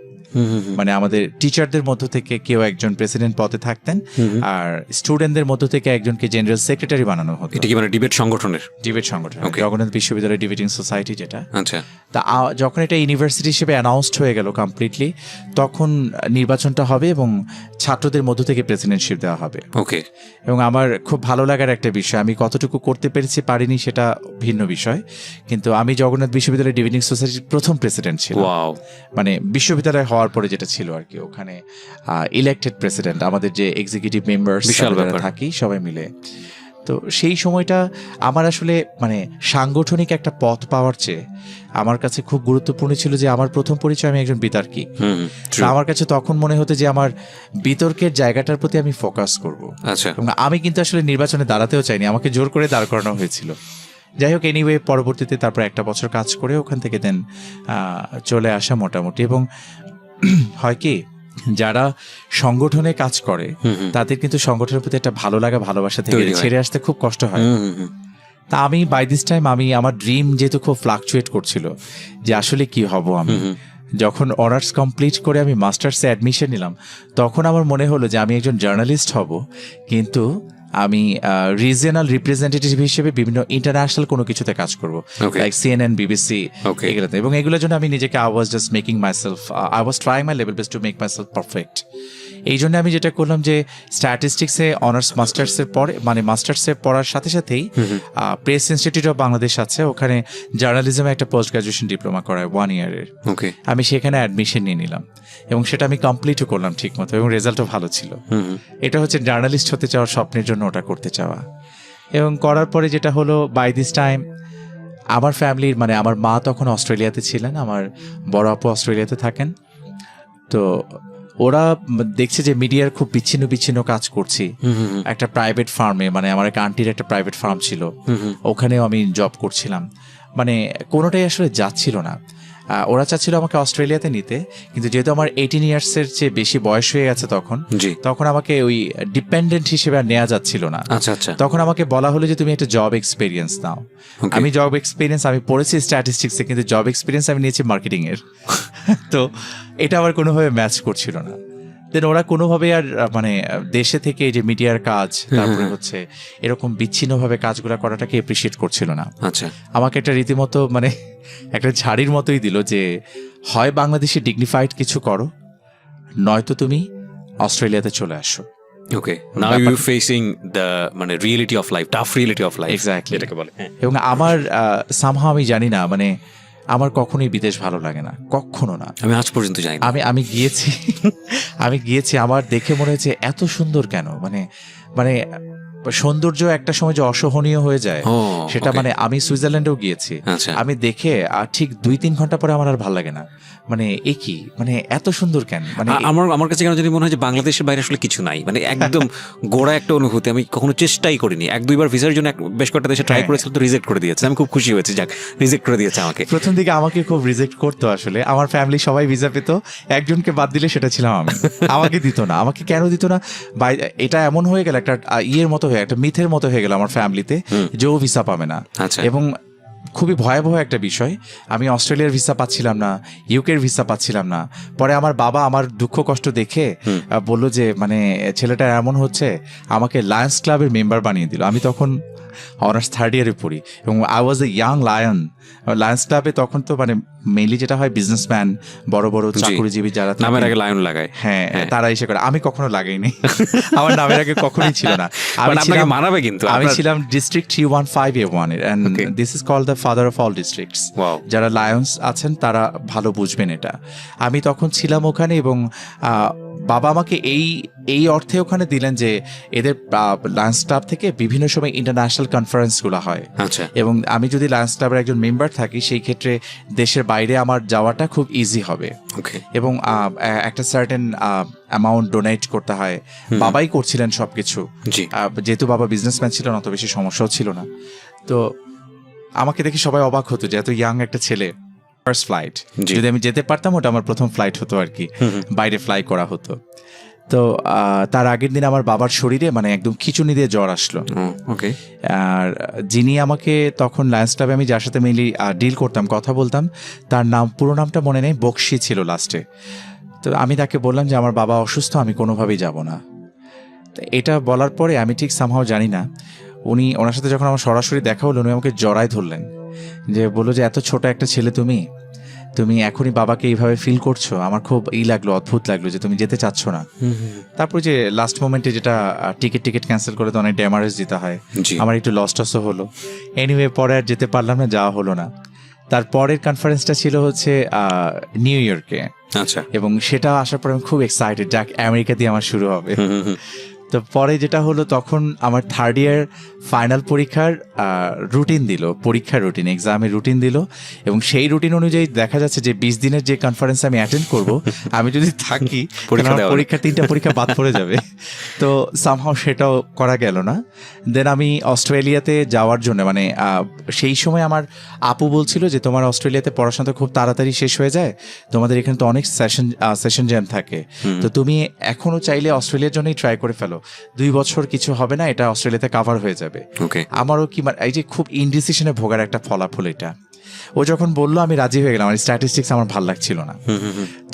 Speaker 1: মানে আমাদের টিচারদের মধ্য থেকে কেউ একজন প্রেসিডেন্ট পদে থাকতেন, আর স্টুডেন্টদের মধ্য থেকে একজনকে জেনারেল সেক্রেটারি বানানো হতো।
Speaker 2: এটা কি মানে ডিবেট সংগঠন
Speaker 1: জগন্নাথ বিশ্ববিদ্যালয় ডিবেটিং সোসাইটি যেটা। তা যখন এটা ইউনিভার্সিটি হিসেবে অ্যানাউন্সড হয়ে গেল কমপ্লিটলি, তখন নির্বাচনটা হবে এবং ছাত্রদের মধ্য থেকে প্রেসিডেন্টশিপ দেওয়া হবে। এবং আমার খুব ভালো লাগার একটা বিষয়, আমি কতটুকু করতে পেরেছি পারিনি সেটা ভিন্ন বিষয়, কিন্তু আমি জগন্নাথ বিশ্ববিদ্যালয় ডিবেটিং সোসাইটির প্রথম প্রেসিডেন্ট ছিলাম। মানে বিশ্ববিদ্যালয় হওয়ার পরে যেটা ছিল আর কি, ওখানে ইলেক্টেড প্রেসিডেন্ট, আমাদের যে এক্সিকিউটিভ মেম্বার্স থাকি সবাই মিলে। তো সেই সময়টা আমার আসলে মানে সাংগঠনিক একটা পথ পাওয়ার চেয়ে আমার কাছে খুব গুরুত্বপূর্ণ ছিল যে আমার প্রথম পরিচয় আমি একজন বিতর্কী। আমার কাছে তখন মনে হতো যে আমার বিতর্কের জায়গাটার প্রতি আমি ফোকাস করব। এবং আমি কিন্তু আসলে নির্বাচনে দাঁড়াতেও চাইনি, আমাকে জোর করে দাঁড় করানো হয়েছিল। যাই হোক, এনিওয়ে পরবর্তীতে তারপর একটা বছর কাজ করে ওখান থেকে দেন চলে আসা মোটামুটি। এবং হয় কি, যারা সংগঠনে কাজ করে তাদের কিন্তু সংগঠনের প্রতি একটা ভালো লাগা ভালোবাসা থেকে ছেড়ে আসতে খুব কষ্ট হয়। তা আমি বাই দিস টাইম আমি আমার ড্রিম যেহেতু খুব ফ্লাকচুয়েট করছিল যে আসলে কি হব আমি, যখন অনার্স কমপ্লিট করে আমি মাস্টার্সে অ্যাডমিশন নিলাম তখন আমার মনে হলো যে আমি একজন জার্নালিস্ট হব, কিন্তু আমি রিজিয়নাল রিপ্রেজেন্টেটিভ হিসেবে বিভিন্ন ইন্টারন্যাশনাল কোনো কিছুতে কাজ করব, লাইক CNN, BBC, এগুলোতে। এবং এগুলোর জন্য আমি নিজেকে I was just making myself, I was trying my level best to make myself perfect. এই জন্য আমি যেটা করলাম যে স্ট্যাটিস্টিক্সে অনার্স মাস্টার্সের পরে, মানে মাস্টার্সে পড়ার সাথে সাথেই প্রেস ইনস্টিটিউট অফ বাংলাদেশ আছে, ওখানে জার্নালিজমে একটা পোস্ট গ্রাজুয়েশন ডিপ্লোমা করায় 1 ইয়ারের। আমি সেখানে অ্যাডমিশন নিয়ে নিলাম এবং সেটা আমি কমপ্লিটও করলাম ঠিক মতো, এবং রেজাল্টও ভালো ছিল। এটা হচ্ছে জার্নালিস্ট হতে চাওয়ার স্বপ্নের জন্য ওটা করতে চাওয়া। এবং করার পরে যেটা হলো, বাই দিস টাইম আমার ফ্যামিলির, মানে আমার মা তখন অস্ট্রেলিয়াতে ছিলেন, আমার বড় আপু অস্ট্রেলিয়াতে থাকেন। তো ওরা দেখছে যে মিডিয়ার খুব বিচ্ছিন্ন বিচ্ছিন্ন কাজ করছি একটা প্রাইভেট ফার্মে, মানে আমার এক আন্টির একটা প্রাইভেট ফার্ম ছিল, ওখানেও আমি জব করছিলাম, মানে কোনোটাই আসলে যাচ্ছিল না। ওরা চাচ্ছিল আমাকে অস্ট্রেলিয়াতে নিতে, কিন্তু যেহেতু আমার 18 ইয়ার্সের চেয়ে বেশি বয়স হয়ে গেছে তখন আমাকে ওই ডিপেন্ডেন্ট হিসেবে আর নেওয়া যাচ্ছিল না। তখন আমাকে বলা হলো যে তুমি একটা জব এক্সপিরিয়েন্স নাও। আমি জব এক্সপিরিয়েন্স আমি পড়েছি স্ট্যাটিস্টিক্সে, কিন্তু জব এক্সপিরিয়েন্স আমি নিয়েছি মার্কেটিং এর। তো এটা আবার কোনোভাবে ম্যাচ করছিল না। দেন ওরা কোনোভাবে আর মানে দেশে থেকে এই যে মিডিয়ার কাজ, তারপরে হচ্ছে এরকম বিচ্ছিন্নভাবে কাজগুলো করাটাকে এপ্রিসিয়েট করছিল না। আমাকে একটা রীতিমতো মানে একটা ঝাড়ির মতোই দিল যে হয় বাংলাদেশে ডিগনিফাইড কিছু করো, নয়তো তুমি অস্ট্রেলিয়াতে চলে আসো।
Speaker 2: Now you're facing the মানে reality of life, tough reality of life.
Speaker 1: Exactly. এটাকে বলে। এবং আমার somehow আমি জানি না, মানে আমার কখনোই বিদেশ ভালো লাগে না, কখনো না।
Speaker 2: আমি আজ পর্যন্ত যাই না।
Speaker 1: আমি গিয়েছি আমার দেখে মনে হয়েছে এত সুন্দর কেন, মানে সৌন্দর্য একটা সময় যে অসহনীয় হয়ে যায় সেটা। মানে আমি সুইজারল্যান্ডেও গিয়েছি, আমি দেখে আর ঠিক 2-3 ঘন্টা পরে আমার আর ভালো লাগে না, মানে একই, মানে এত সুন্দর কেন। মানে
Speaker 2: আমার কাছে কেন জানি মনে হয় যে বাংলাদেশের বাইরে আসলে কিছু নাই, মানে একদম গোড়া একটা অনুভূতি। আমি কখনো চেষ্টাই করিনি, 1-2 বার ভিসার জন্য বেশ কয়েকটা দেশে ট্রাই করেছিলাম, তো রিজেক্ট করে দিয়েছে। আমি খুব খুশি হয়েছি, যাক রিজেক্ট করে দিয়েছে আমাকে।
Speaker 1: প্রথম দিকে আমাকে খুব রিজেক্ট করতো আসলে, আমার ফ্যামিলি সবাই ভিসা পেত, একজনকে বাদ দিলে সেটা ছিলাম আমি। আমাকে দিত না, আমাকে কেন দিত না, এটা এমন হয়ে গেল একটা ইয়ের মতো হয়ে, একটা মিথের মতো হয়ে গেল আমার ফ্যামিলিতে যে ও ভিসা পাবে না। এবং খুবই ভয়াবহ একটা বিষয়, আমি অস্ট্রেলিয়ার ভিসা পাচ্ছিলাম না, ইউকের ভিসা পাচ্ছিলাম না। পরে আমার বাবা আমার দুঃখ কষ্ট দেখে বলল যে মানে ছেলেটা এমন হচ্ছে, আমাকে লায়ন্স ক্লাবের মেম্বার বানিয়ে দিল। আমি তখন অনার্স 3rd ইয়ারে পড়ি এবং I was a young lion. Lions ক্লাবে তখন তো মানে মেইনলি যেটা হয় বিজনেসম্যান, বড় বড় চাকরিজীবী যারা
Speaker 2: নামের আগে লায়ন লাগায়,
Speaker 1: হ্যাঁ তারা এসে করে। আমি কখনো লাগাইনি, আমার নামের আগে কখনোই ছিল না।
Speaker 2: মানাবে কিন্তু
Speaker 1: আমি ছিলাম ডিস্ট্রিক্ট 315A1 এর, and this is called the father of all districts. যারা লায়ন্স আছেন তারা ভালো বুঝবেন এটা। আমি তখন ছিলাম ওখানে এবং বাবা আমাকে এই অর্থে ওখানে দিলেন যে এদের লায়ন্স ক্লাব থেকে বিভিন্ন সময় ইন্টারন্যাশনাল কনফারেন্সগুলো হয়, এবং আমি যদি লায়ন্স ক্লাবের একজন মেম্বার থাকি সেই ক্ষেত্রে দেশের বাইরে আমার যাওয়াটা খুব ইজি হবে। এবং একটা সার্টেন অ্যামাউন্ট ডোনেট করতে হয়, বাবাই করছিলেন সবকিছু, যেহেতু বাবা বিজনেসম্যান ছিলেন অত বেশি সমস্যাও ছিল না। তো আমাকে দেখে সবাই অবাক হতো যে এত ইয়াং একটা ছেলে, ফার্স্ট ফ্লাইট। যদি আমি যেতে পারতাম ওটা আমার প্রথম ফ্লাইট হতো আর কি, বাইরে ফ্লাই করা হতো। তো তার আগের দিন আমার বাবার শরীরে মানে একদম খিচুনি দিয়ে জ্বর আসলো। আর যিনি আমাকে তখন লায়ন্স ক্লাবে আমি যার সাথে মেইনলি ডিল করতাম, কথা বলতাম, তার নাম পুরো নামটা মনে নেই, বক্সি ছিল লাস্টে। তো আমি তাকে বললাম যে আমার বাবা অসুস্থ, আমি কোনোভাবেই যাব না। এটা বলার পরে আমি ঠিক সামহাও জানি না, ওনার সাথে যখন আমার সরাসরি দেখা হলো উনি আমাকে জড়ায় ধরলেন, যে বললো যে এত ছোট একটা ছেলে তুমি এখনই বাবাকে এইভাবে ফিল করছো। আমার খুব লাগলো, অদ্ভুত লাগলো যে তুমি যেতে চাচ্ছ না। তারপর যে লাস্ট মোমেন্টে যেটা টিকিট ক্যান্সেল করে তো অনেক ড্যামারেজ দিতে হয়, আমার একটু লসটসও হলো। এনিওয়ে পরে আর যেতে পারলাম না, যাওয়া হলো না। তারপরের কনফারেন্সটা ছিল হচ্ছে নিউ ইয়র্কে, এবং সেটা আসার পর আমি খুব এক্সাইটেড, যাক আমেরিকা দিয়ে আমার শুরু হবে। তো পরে যেটা হলো, তখন আমার 3rd ইয়ার ফাইনাল পরীক্ষার রুটিন দিল, পরীক্ষার রুটিন, এক্সামের রুটিন দিল, এবং সেই রুটিন অনুযায়ী দেখা যাচ্ছে যে 20 দিনের যে কনফারেন্স আমি অ্যাটেন্ড করব, আমি যদি থাকি পরীক্ষা 3টা পরীক্ষা বাদ পড়ে যাবে। তো সামহাও সেটাও করা গেল না। দেন আমি অস্ট্রেলিয়াতে যাওয়ার জন্য, মানে সেই সময় আমার আপু বলছিল যে তোমার অস্ট্রেলিয়াতে পড়াশোনা খুব তাড়াতাড়ি শেষ হয়ে যায়, তোমাদের এখানে তো অনেক সেশন জ্যাম থাকে, তো তুমি এখনো চাইলে অস্ট্রেলিয়ার জন্যই ট্রাই করে ফেলো, 2 বছর কিছু হবে না, এটা অস্ট্রেলিয়াতে কাভার হয়ে যাবে। আমারও কি এই যে খুব ইনডিসিশনে ভোগার একটা ফলাফল এটা। ও যখন বললো আমি রাজি হয়ে গেলাম, আমার স্ট্যাটিস্টিক্স আমার ভালো লাগছিল না।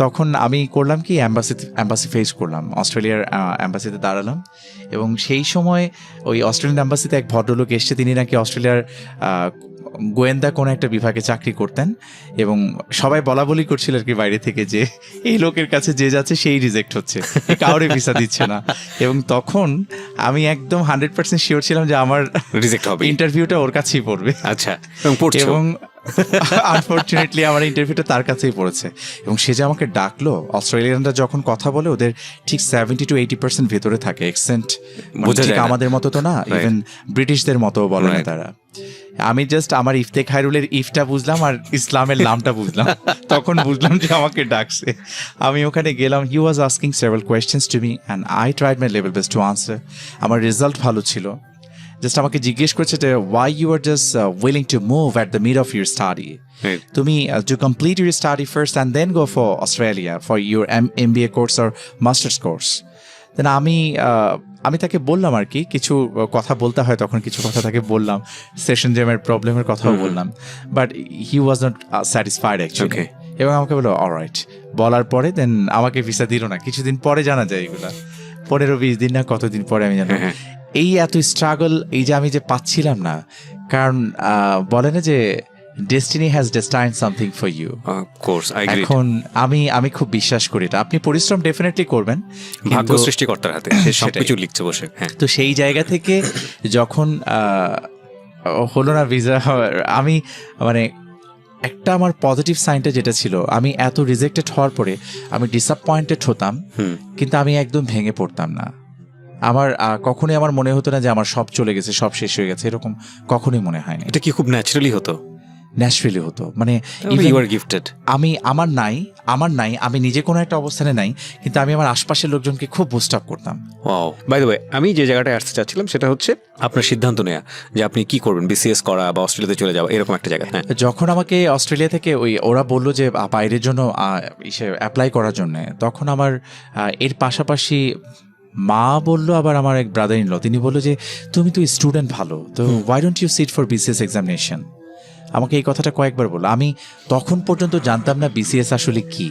Speaker 1: তখন আমি করলাম কি, অ্যাম্বাসি ফেস করলাম, অস্ট্রেলিয়ার অ্যাম্বাসিতে দাঁড়ালাম। এবং সেই সময় ওই অস্ট্রেলিয়ান অ্যাম্বাসিতে এক ভদ্রলোক এসছে, তিনি নাকি অস্ট্রেলিয়ার গোয়েন্দা কোনো একটা বিভাগে চাকরি করতেন, এবং সবাই বলা বলি করছিল আর কি বাইরে থেকে যে এই লোকের কাছে যে যাচ্ছে সেই রিজেক্ট হচ্ছে, কাউরে ভিসা দিচ্ছে না। এবং তখন আমি একদম 100% শিওর ছিলাম যে আমার
Speaker 2: রিজেক্ট হবে,
Speaker 1: ইন্টারভিউটা ওর কাছেই পড়বে।
Speaker 2: আচ্ছা, এবং
Speaker 1: আনফর্চুনেটলি আমার ইন্টারভিউটা তার কাছেই পড়েছে। এবং সে যে আমাকে ডাকলো, অস্ট্রেলিয়ানরা যখন কথা বলে ওদের ঠিক 70 to 80% ভেতরে থাকে, এক্সেন্ট ঠিক আমাদের মতো তো না, ইভেন ব্রিটিশদের মতো বলে না তারা। আমি জাস্ট আমার ইফতেক খায়রুলের ইফটা বুঝলাম আর ইসলামের নামটা বুঝলাম, তখন বুঝলাম যে আমাকে ডাকছে। আমি ওখানে গেলাম, he was asking several questions to me and I tried my level best to answer. আমার রেজাল্ট ভালো ছিল, জাস্ট আমাকে জিজ্ঞেস করছে যে why you are just willing to move at the mid of your study, তুমি to complete your study first and then go for Australia for your MBA course or masters course. Then আমি তাকে বললাম আর কি, কিছু কথা বলতে হয় তখন কিছু কথা তাকে বললাম, সেশন জ্যামের প্রবলেমের কথাও বললাম, but he was not satisfied actually. এবং আমাকে বললো অলরাইট, বলার পরে দেন আমাকে ভিসা দিল না, কিছুদিন পরে জানা যায় এগুলা, 15-20 দিন না কতদিন পরে আমি জানি। এই এত স্ট্রাগল, এই যে আমি যে পাচ্ছিলাম না, কারণ বলে না যে destiny has destined something for you. এখন আমি খুব বিশ্বাস করি এটা, আপনি পরিশ্রম ডেফিনেটলি করবেন,
Speaker 2: ভাগ্য সৃষ্টিকর্তার হাতে, সে সবকিছু লিখছে বসে।
Speaker 1: তো সেই জায়গা থেকে যখন হলো না ভিসা, আমি মানে একটা আমার পজিটিভ সাইনটা যেটা ছিল, আমি এত রিজেক্টেড হওয়ার পরে আমি ডিসঅ্যাপয়েন্টেড হতাম, কিন্তু আমি একদম ভেঙে পড়তাম না। আমার কখনোই আমার মনে হতো না যে আমার সব চলে গেছে, সব শেষ হয়ে গেছে, এরকম কখনোই মনে হয়নি।
Speaker 2: এটা কি খুব ন্যাচারালি হতো?
Speaker 1: ন্যাচারালি হতো, মানে আমার নাই, আমি নিজে কোনো একটা অবস্থানে নাই, কিন্তু আমি আমার আশপাশের লোকজনকে খুব বুস্ট আপ করতাম।
Speaker 2: ওয়াও, বাই দ্য ওয়ে, আমি যে জায়গাটায় আসতে চাচ্ছিলাম সেটা হচ্ছে আপনার সিদ্ধান্ত নেওয়া যে আপনি কি করবেন, BCS করা বা অস্ট্রেলিয়াতে চলে যাওয়া, এরকম একটা জায়গা।
Speaker 1: যখন আমাকে অস্ট্রেলিয়া থেকে ওরা বললো যে বাইরের জন্য অ্যাপ্লাই করার জন্য, তখন আমার এর পাশাপাশি মা বললো, আবার আমার এক ব্রাদার ইন ল, তিনি বললো যে তুমি তো স্টুডেন্ট ভালো, তো why don't you sit for BCS examination. আমাকে এই কথাটা কয়েকবার বললো। আমি তখন পর্যন্ত জানতাম না BCS আসলে কি,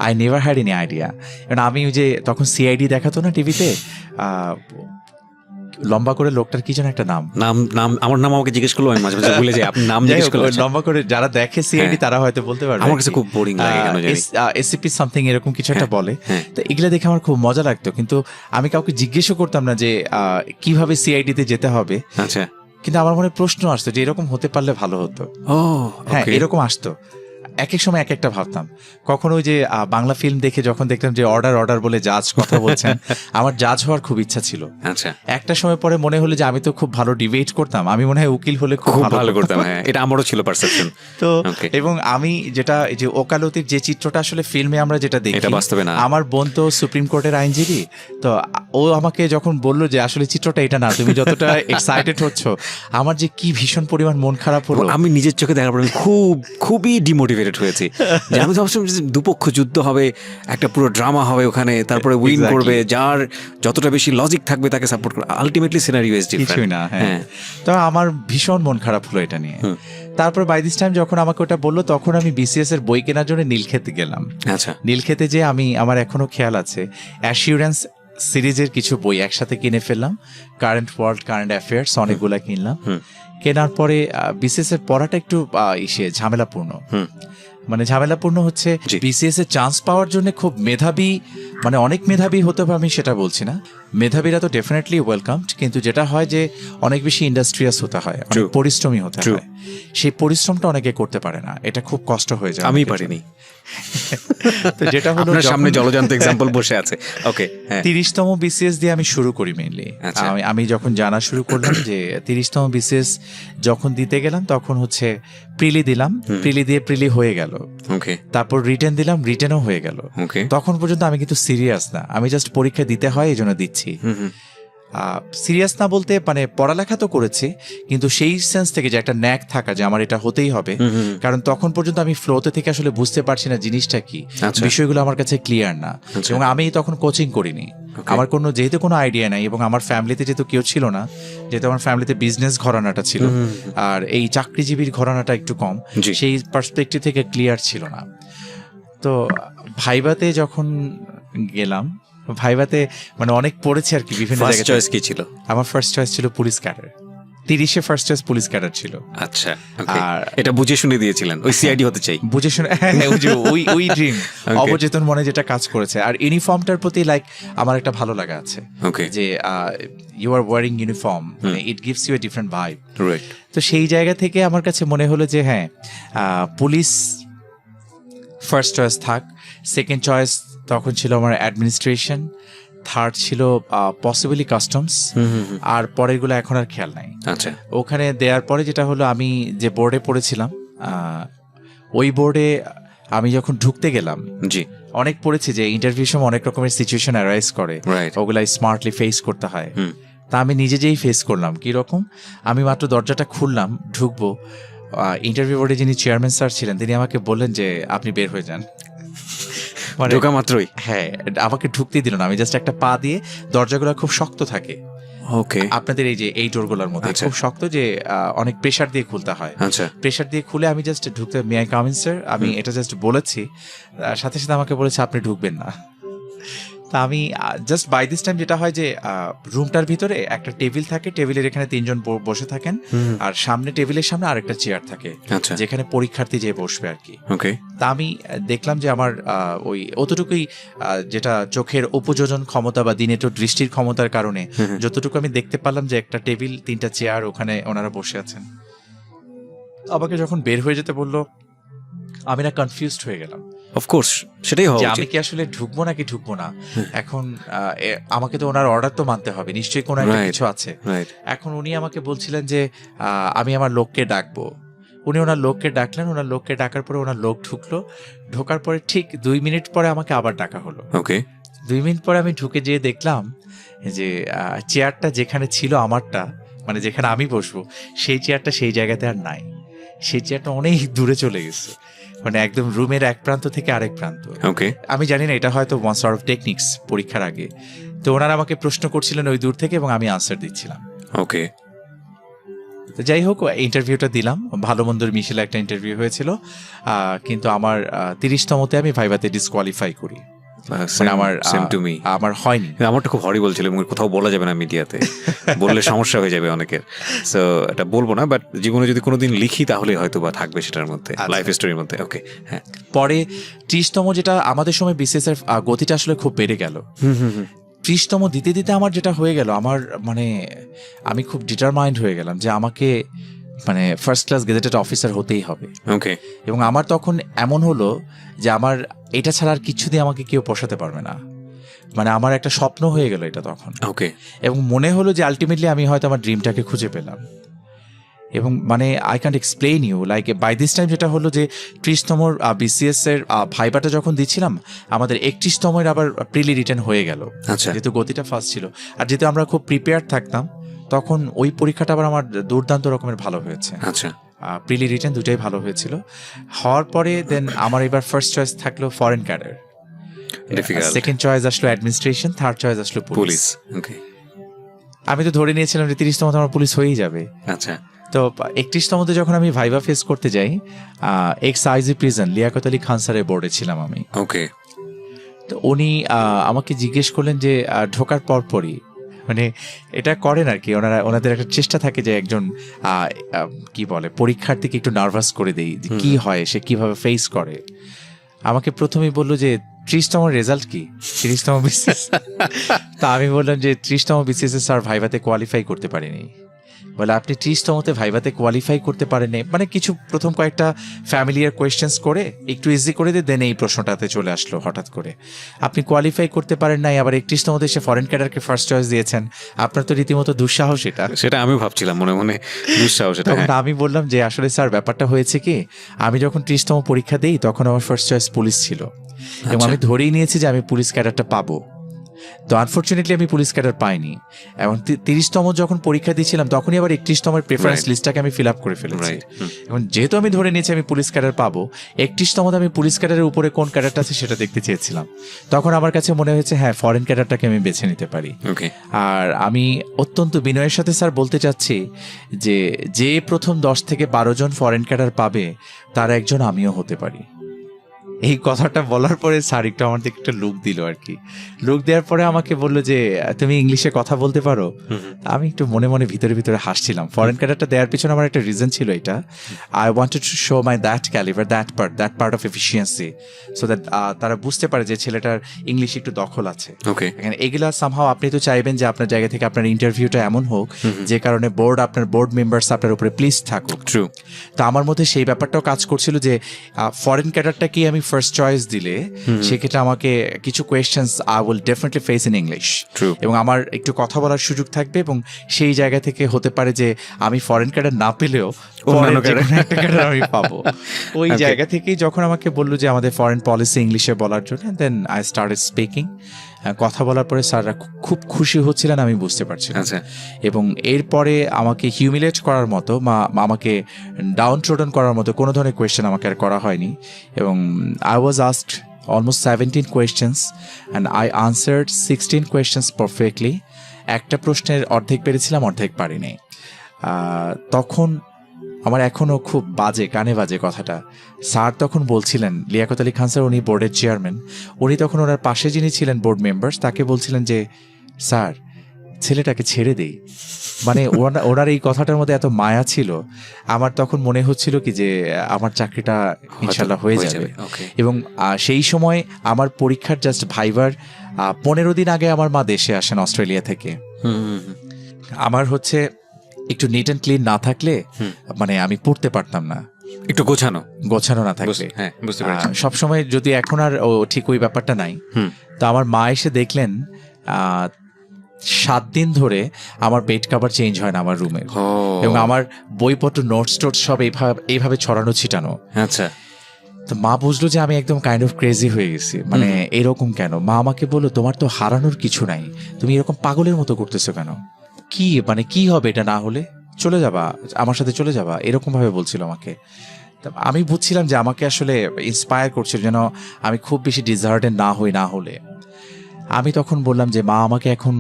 Speaker 1: I never had any idea. কারণ আমি ওই যে তখন CID দেখাতো না টিভিতে, লম্বা করে লোকটার কি যেন একটা নাম
Speaker 2: আমার নাম আমাকে জিজ্ঞেস করলো, আমি মাঝে মাঝে ভুলে যাই, আপনি নাম জিজ্ঞেস করলেন।
Speaker 1: লম্বা করে যারা দেখে CID তারা হয়তো বলতে পারবে,
Speaker 2: আমার কাছে খুব বোরিং লাগে কেন জানি,
Speaker 1: SCP সামথিং এরকম কিছু একটা বলে। তো এগুলা দেখে আমার খুব মজা লাগতো, কিন্তু আমি কাউকে জিজ্ঞেসও করতাম না যে কিভাবে CID তে যেতে হবে।
Speaker 2: আচ্ছা,
Speaker 1: কিন্তু আমার মনে প্রশ্ন আসতো যে এরকম হতে পারলে ভালো হতো। হ্যাঁ, এরকম আসতো, এক এক সময় এক একটা ভাবতাম। কখনো ওই যে বাংলা ফিল্ম দেখে যখন দেখতাম যে অর্ডার বলে জাজ কথা বলছেন, আমার জাজ হওয়ার খুব ইচ্ছা ছিল।
Speaker 2: আচ্ছা,
Speaker 1: একটা সময় পরে মনে হলো যে আমি তো খুব ভালো ডিবেট করতাম, আমি মনে হয় উকিল হলে খুব ভালো করতাম।
Speaker 2: হ্যাঁ, এটা আমারও ছিল পারসেপশন।
Speaker 1: তো এবং আমি যেটা যে ওকালতির যে চিত্রটা আসলে ফিল্মে আমরা যেটা দেখি,
Speaker 2: এটা বাস্তবে না।
Speaker 1: আমার বোন তো সুপ্রিম কোর্টের আইনজীবী, তো ও আমাকে যখন বললো যে আসলে চিত্রটা এটা না, তুমি যতটা এক্সাইটেড হচ্ছ, আমার যে কি ভীষণ পরিমাণ মন খারাপ হলো।
Speaker 2: আমি নিজের চোখে দেখার পরে খুবই ডিমোটিভেটেড হয়েছি। আমি ভাবছিলাম যে দুপক্ষ যুদ্ধ হবে, একটা পুরো ড্রামা হবে ওখানে, তারপরে উইন করবে যার যতটা বেশি লজিক থাকবে তাকে সাপোর্ট করবে। Ultimately scenario is different.
Speaker 1: কিছুই না। হ্যাঁ, তো আমার ভীষণ মন খারাপ হলো এটা নিয়ে। তারপর বাই দিস টাইম যখন আমাকে ওটা বললো, তখন আমি BCS এর বই কেনার জন্য নীলক্ষেতে গেলাম।
Speaker 2: আচ্ছা,
Speaker 1: নীলক্ষেতে যে আমার এখনো খেয়াল আছে, অ্যাসিউরেন্স সিরিজের কিছু বই একসাথে কিনে ফেললাম, কারেন্ট ওয়ার্ল্ড, কারেন্ট অ্যাফেয়ার্স অনেকগুলা কিনলাম। কেনার পরে BCS এর পড়াটা একটু ঝামেলাপূর্ণ। মানে ঝামেলাপূর্ণ হচ্ছে BCS এর চান্স পাওয়ার জন্য খুব মেধাবী, মানে অনেক মেধাবী হতে হবে আমি সেটা বলছি না, মেধাবীরা তো ডেফিনেটলি ওয়েলকামড, কিন্তু যেটা হয় যে অনেক বেশি ইন্ডাস্ট্রিয়াস হতে হয়, অনেক পরিশ্রমী হতে হয়, সেই পরিশ্রমটা অনেকে করতে পারে না, এটা খুব কষ্ট হয়ে যায়।
Speaker 2: আমি পারিনি।
Speaker 1: তো যেটা হলো,
Speaker 2: আপনার সামনে জলজান্ত এক্সাম্পল বসে আছে। ওকে,
Speaker 1: 30তম BCS দিয়ে আমি শুরু করি মেইনলি। আমি যখন জানা শুরু করলাম যে 30তম BCS যখন দিতে গেলাম, তখন হচ্ছে প্রিলি দিলাম, প্রিলি দিয়ে প্রিলি হয়ে গেল। তারপর রিটেন দিলাম, রিটেনও হয়ে গেল। তখন পর্যন্ত আমি কিন্তু সিরিয়াস না, আমি জাস্ট পরীক্ষা দিতে হয় এই জন্য দিচ্ছি। সিরিয়াস না বলতে মানে পড়ালেখা তো করেছি, কিন্তু সেই সেন্স থেকে যে একটা ন্যাক থাকা যে আমার এটা হতেই হবে, কারণ তখন পর্যন্ত আমি ফ্লোতে থেকে আসলে বুঝতে পারছি না জিনিসটা কি, বিষয়গুলো আমার কাছে ক্লিয়ার না। এবং আমি তখন কোচিং করিনি, আমার কোনো যেহেতু কোনো আইডিয়া নাই, এবং আমার ফ্যামিলিতে যেহেতু কেউ ছিল না, যেহেতু আমার ফ্যামিলিতে বিজনেস ঘরানাটা ছিল আর এই চাকরিজীবীর ঘরানাটা একটু কম, সেই পার্সপেক্টিভ থেকে ক্লিয়ার ছিল না। তো ভাইভাতে যখন গেলাম, ভাইভাতে মানে অনেক পড়েছি আর কি বিভিন্ন জায়গায়।
Speaker 2: চয়েস কি ছিল? আমার
Speaker 1: ফার্স্ট চয়েস ছিল পুলিশ ক্যাডার। 30-এ ফার্স্ট চয়েস পুলিশ ক্যাডার ছিল।
Speaker 2: আচ্ছা, আর এটা বুঝে শুনে দিয়েছিলেন, ওই সিআইডি হতে চাই
Speaker 1: বুঝে শুনে, ওই ড্রিম অবচেতন মনে যেটা কাজ করেছে। আর ইউনিফর্মটার প্রতি লাইক আমার একটা ভালো লাগা আছে, যে ইউ আর ওয়ারিং ইউনিফর্ম, মানে it gives you a different vibe. তো সেই জায়গা থেকে আমার কাছে মনে হলো যে হ্যাঁ, পুলিশ ফার্স্ট চয়েস থাক। সেকেন্ড চয়েস তখন ছিল আমার অ্যাডমিনিস্ট্রেশন, থার্ড ছিল পসিবলি কাস্টমস, আর পরেরগুলো এখন আর খেয়াল নাই।
Speaker 2: আচ্ছা,
Speaker 1: ওখানে দেওয়ার পরে যেটা হলো, আমি যে বোর্ডে পড়েছিলাম ওই বোর্ডে আমি যখন ঢুকতে গেলাম,
Speaker 2: জি
Speaker 1: অনেক পড়েছি যে ইন্টারভিউ সময় অনেক রকমের সিচুয়েশন অ্যারাইজ করে, ওগুলা স্মার্টলি ফেস করতে হয়। তা আমি নিজে যেই ফেস করলাম। কিরকম? আমি মাত্র দরজাটা খুললাম, ঢুকবো, ইন্টারভিউ বোর্ডে যিনি চেয়ারম্যান স্যার ছিলেন তিনি আমাকে বললেন যে আপনি বের হয়ে যান।
Speaker 2: ঢোকা মাত্রই?
Speaker 1: হ্যাঁ, আমাকে ঢুকতেই দিল না। আমি জাস্ট একটা পা দিয়ে, দরজাগুলো খুব শক্ত থাকে, আপনাদের এই যে এই ডোরগুলোর মধ্যে খুব শক্ত, যে অনেক প্রেসার দিয়ে খুলতে হয়। প্রেসার দিয়ে খুলে আমি জাস্ট ঢুকতে, may I come in sir, আমি এটা জাস্ট বলেছি, সাথে সাথে আমাকে বলেছে আপনি ঢুকবেন না। তা আমি জাস্ট বাই দিস টাইম যেটা হয় যে রুমটার ভিতরে একটা টেবিল থাকে, টেবিলের এখানে 3 জন বসে থাকেন, আর সামনে টেবিলের সামনে আরেকটা চেয়ার থাকে যেখানে পরীক্ষার্থী যে বসবে আর কি। তা আমি দেখলাম যে আমার ওই অতটুকুই, যেটা চোখের উপযোজন ক্ষমতা বা দিনে তো দৃষ্টির ক্ষমতার কারণে যতটুকু আমি দেখতে পারলাম যে একটা টেবিল, 3টা চেয়ার, ওখানে ওনারা বসে আছেন। আমাকে যখন বের হয়ে যেতে বললো, আমি না কনফিউজড হয়ে গেলাম।
Speaker 2: অফকোর্স, সেটাই হবে,
Speaker 1: আমি কি আসলে ঢুকবো নাকি ঢুকবো না। এখন আমাকে তো ওনার অর্ডার তো মানতে হবে, নিশ্চয়ই কোনো একটা কিছু আছে। এখন উনি আমাকে বলছিলেন যে আমি আমার লোককে ডাকবো। উনি ওনার লোককে ডাকলেন, ওনার লোককে ডাকার পরে ওনার লোক ঢুকলো, ঢোকার পরে ঠিক 2 মিনিট পরে আমাকে আবার ডাকা হলো। 2 মিনিট পরে আমি ঢুকে যেয়ে দেখলাম যে চেয়ারটা যেখানে ছিল আমারটা, মানে যেখানে আমি বসবো, সেই চেয়ারটা সেই জায়গাতে আর নাই। সেই চেয়ারটা অনেক দূরে চলে গেছে, মানে একদম রুমের এক প্রান্ত থেকে আরেক প্রান্ত। আমি জানি না, এটা হয়তো ওয়ান সর্ট অফ টেকনিক্স পরীক্ষার আগে। তো ওনারা আমাকে প্রশ্ন করছিলেন ওই দূর থেকে, এবং আমি আনসার দিচ্ছিলাম। তো যাই হোক, ইন্টারভিউটা দিলাম, ভালো মন্দর মিশেল একটা ইন্টারভিউ হয়েছিল, কিন্তু আমার 30তমতে আমি ভাইভাতে ডিসকোয়ালিফাই করি। আমার হয়নি।
Speaker 2: আমারটা খুব হরিবল ছিল, এবং কোথাও বলা যাবে না মিডিয়াতে, বললে সমস্যা হয়ে যাবে অনেকের। সো এটা বলবো না, বাট জীবনে যদি কোনোদিন লিখি তাহলে হয়তো বা থাকবে সেটার মধ্যে, লাইফ স্টোরির মধ্যে। হ্যাঁ,
Speaker 1: পরে 30তম, যেটা আমাদের সময় বিসিএস এর গতিটা আসলে খুব বেড়ে গেল। 30তম দিতে দিতে আমার যেটা হয়ে গেল, আমার মানে আমি খুব ডিটারমাইন্ড হয়ে গেলাম যে আমাকে মানে ফার্স্ট ক্লাস গেজেটেড অফিসার হতেই হবে। এবং আমার তখন এমন হলো যে আমার এটা ছাড়া আর কিছু দিয়ে আমাকে কেউ পোষাতে পারবে না, মানে আমার একটা স্বপ্ন হয়ে গেল এটা তখন। এবং মনে হলো যে আলটিমেটলি আমি হয়তো আমার ড্রিমটাকে খুঁজে পেলাম। এবং মানে I can't explain you, like by this time যেটা হলো যে 30তম বিসিএস এর ভাইবাটা যখন দিচ্ছিলাম, আমাদের 31তমের আবার প্রিলি রিটেন হয়ে গেল, যেহেতু গতিটা ফাস্ট ছিল। আর যেহেতু আমরা খুব প্রিপেয়ার থাকতাম, তখন ওই পরীক্ষাটা আবার আমার দুর্দান্ত রকমের ভালো হয়েছে। প্রিলি রিটেন দুটাই ভালো হয়েছিল। হওয়ার পরে দেন আমার এবার ফার্স্ট চয়েস থাকলো ফরেন ক্যাডার, সেকেন্ড চয়েস আসলো অ্যাডমিনিস্ট্রেশন, থার্ড চয়েস আসলো পুলিশ। আমি তো ধরে নিয়েছিলাম যে 30তম আমার পুলিশ হয়েই যাবে। তো 31তমতে যখন আমি ভাইভা ফেস করতে যাই, ex IG prison Liaquat Ali Khan স্যারের বোর্ডে ছিলাম আমি। তো উনি আমাকে জিজ্ঞেস করলেন যে ঢোকার পরপরই, মানে এটা করেন আর কি ওনাদের একটা চেষ্টা থাকে যে একজন কি বলে পরীক্ষার্থীকে একটু নার্ভাস করে দেই, কি হয়, সে কিভাবে ফেস করে। আমাকে প্রথমেই বললো যে 30তম রেজাল্ট কি, 30তম বিসিএস। তা আমি বললাম যে 30তম বিসিএস স্যার ভাইভাতে কোয়ালিফাই করতে পারিনি। বলে আপনি 30তমতে ভাইভাতে কোয়ালিফাই করতে পারেন, মানে কিছু প্রথম কয়েকটা ফ্যামিলিয়ার কোয়েশ্চেন্স করে একটু ইজি করে দিয়ে দেন এই প্রশ্নটাতে চলে আসলো হঠাৎ করে, আপনি কোয়ালিফাই করতে পারেন নাই, আবার 31তমতে সে ফরেন ক্যাডারকে ফার্স্ট চয়েস দিয়েছেন, আপনার তো রীতিমতো দুঃসাহস।
Speaker 2: সেটা আমি ভাবছিলাম মনে মনে দুঃসাহস।
Speaker 1: তখন আমি বললাম যে আসলে স্যার ব্যাপারটা হয়েছে কি, আমি যখন 30তম পরীক্ষা দিই তখন আমার ফার্স্ট চয়েস পুলিশ ছিল, এবং আমি ধরেই নিয়েছি যে আমি পুলিশ ক্যাডারটা পাবো। তো আনফর্চুনেটলি আমি পুলিশ ক্যাডার পাইনি, এবং 30তম যখন পরীক্ষা দিয়েছিলাম তখনই আবার 31তমের প্রেফারেন্স লিস্টটাকে আমি ফিল আপ করে ফেলেছি। এবং যেহেতু আমি ধরে নিয়েছি আমি পুলিশ ক্যাডার পাবো, 31তমতে আমি পুলিশ ক্যাডারের উপরে কোন ক্যাডারটা আছে সেটা দেখতে চেয়েছিলাম। তখন আমার কাছে মনে হয়েছে হ্যাঁ, ফরেন ক্যাডারটাকে আমি বেছে নিতে পারি। আর আমি অত্যন্ত বিনয়ের সাথে স্যার বলতে চাচ্ছি যে প্রথম 10 থেকে 12 জন ফরেন ক্যাডার পাবে তার একজন আমিও হতে পারি। এই কথাটা বলার পরে স্যার একটু আমার দিকে একটা লুক দিল আর কি। লুক দেওয়ার পরে আমাকে বললো যে তুমি ইংলিশে কথা বলতে পারো। আমি একটু মনে মনে ভিতরে ভিতরে হাসছিলাম। ফরেন ক্যাডারটা দেওয়ার পিছনে আমার একটা রিজন ছিল এটা, I wanted to show my that calibre, that part of efficiency, so that তারা বুঝতে পারে যে ছেলেটার ইংলিশ একটু দখল আছে। এখানে এগুলা সামহাও আপনি তো চাইবেন যে আপনার জায়গা থেকে আপনার ইন্টারভিউটা এমন হোক যে কারণে আপনার বোর্ড মেম্বার্স আপনার উপরে প্লিজ থাকুক। তো আমার মধ্যে সেই ব্যাপারটাও কাজ করছিল যে ফরেন ক্যাডারটা কি আমি ফার্স্ট চয়েস দিলে সেক্ষেত্রে আমাকে কিছু questions I will definitely face in English, এবং আমার একটু কথা বলার সুযোগ থাকবে, এবং সেই জায়গা থেকে হতে পারে যে আমি ফরেন ক্যাডার না পেলেও একটা ক্যাডার আমি পাবো। ওই জায়গা থেকেই যখন আমাকে বললো যে আমাদের ফরেন পলিসি ইংলিশে বলার জন্য, দেন আই স্টার্টেড স্পিকিং। কথা বলার পরে স্যাররা খুব খুশি হচ্ছিলেন, আমি বুঝতে পারছিলাম। এবং এরপরে আমাকে হিউমিলেট করার মতো বা আমাকে ডাউন ট্রোডন করার মতো কোনো ধরনের কোয়েশ্চেন আমাকে আর করা হয়নি। এবং I was asked almost 17 questions and I answered 16 questions perfectly. একটা প্রশ্নের অর্ধেক পেরেছিলাম, অর্ধেক পারিনি। তখন আমার এখনও খুব কানে বাজে কথাটা। স্যার তখন বলছিলেন, লিয়াকত আলী খান স্যার, উনি বোর্ডের চেয়ারম্যান, উনি তখন ওনার পাশে যিনি ছিলেন বোর্ড মেম্বার্স, তাকে বলছিলেন যে স্যার ছেলেটাকে ছেড়ে দেই। মানে ওনার এই কথাটার মধ্যে এত মায়া ছিল, আমার তখন মনে হচ্ছিল কি যে আমার চাকরিটা ইনশাল্লাহ হয়ে যাবে। এবং সেই সময় আমার পরীক্ষার জাস্ট ভাইবার 15 দিন আগে আমার মা দেশে আসেন অস্ট্রেলিয়া থেকে। আমার হচ্ছে একটু নিট অ্যান্ড ক্লিন না থাকলে মানে আমি পড়তে পারতাম না,
Speaker 2: একটু গোছানো
Speaker 1: না থাকলে। সবসময় যদি এখন আর ঠিক ওই ব্যাপারটা নাই। তো আমার মা এসে দেখলেন 7 দিন ধরে আমার বেড কভার চেঞ্জ হয় না আমার রুমে, এবং আমার বইপত্র নোটস সব এইভাবে ছড়ানো ছিটানো।
Speaker 2: আচ্ছা।
Speaker 1: তো মা বুঝলো যে আমি একদম কাইন্ড অফ ক্রেজি হয়ে গেছি, মানে এরকম কেন। মা আমাকে বললো, তোমার তো হারানোর কিছু নাই, তুমি এরকম পাগলের মতো করতেছো কেন? কি হবে এটা না হলে? চলে যাবা, আমার সাথে চলে যাবা, এরকম ভাবে বলছিল আমাকে। আমি বুঝছিলাম যে আমাকে আসলে ইন্সপায়ার করছিল যেন আমি খুব বেশি ডিজার্টেড না হলে। আমি তখন বললাম যে মা, আমাকে এখন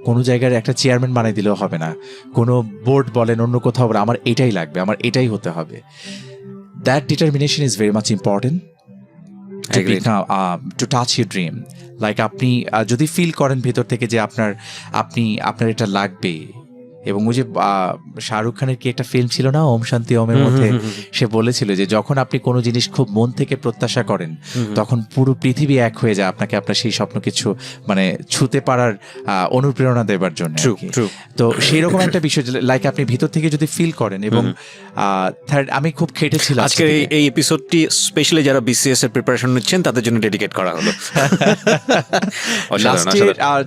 Speaker 1: কোনো জায়গার একটা চেয়ারম্যান বানিয়ে দিলেও হবে না, কোনো বোর্ড বলেন অন্য কোথাও বলেন, আমার এটাই লাগবে, আমার এটাই হতে হবে। That determination is very much important to touch your dream. Like আপনি যদি ফিল করেন ভেতর থেকে যে আপনার এটা লাগবে। এবং ওই যে শাহরুখ খানের কি একটা ফিল্ম ছিল না, ওম শান্তি ওমের মধ্যে, সে বলেছিল যে যখন আপনি কোনো জিনিস খুব মন থেকে প্রত্যাশা করেন তখন পুরো পৃথিবী এক হয়ে যায় আপনাকে আপনার সেই স্বপ্ন কিছু মানে ছুতে পারার অনুপ্রেরণা দেবার জন্য। তো সেই রকম একটা বিষয়, লাইক আপনি ভিতর থেকে যদি ফিল করেন। এবং আমি খুব খেটেছিলাম।
Speaker 2: আজকে এই এপিসোডটি স্পেশালি যারা বিসিএস এর প্রিপারেশন নিচ্ছেন তাদের জন্য ডেডিকেট করা হলো।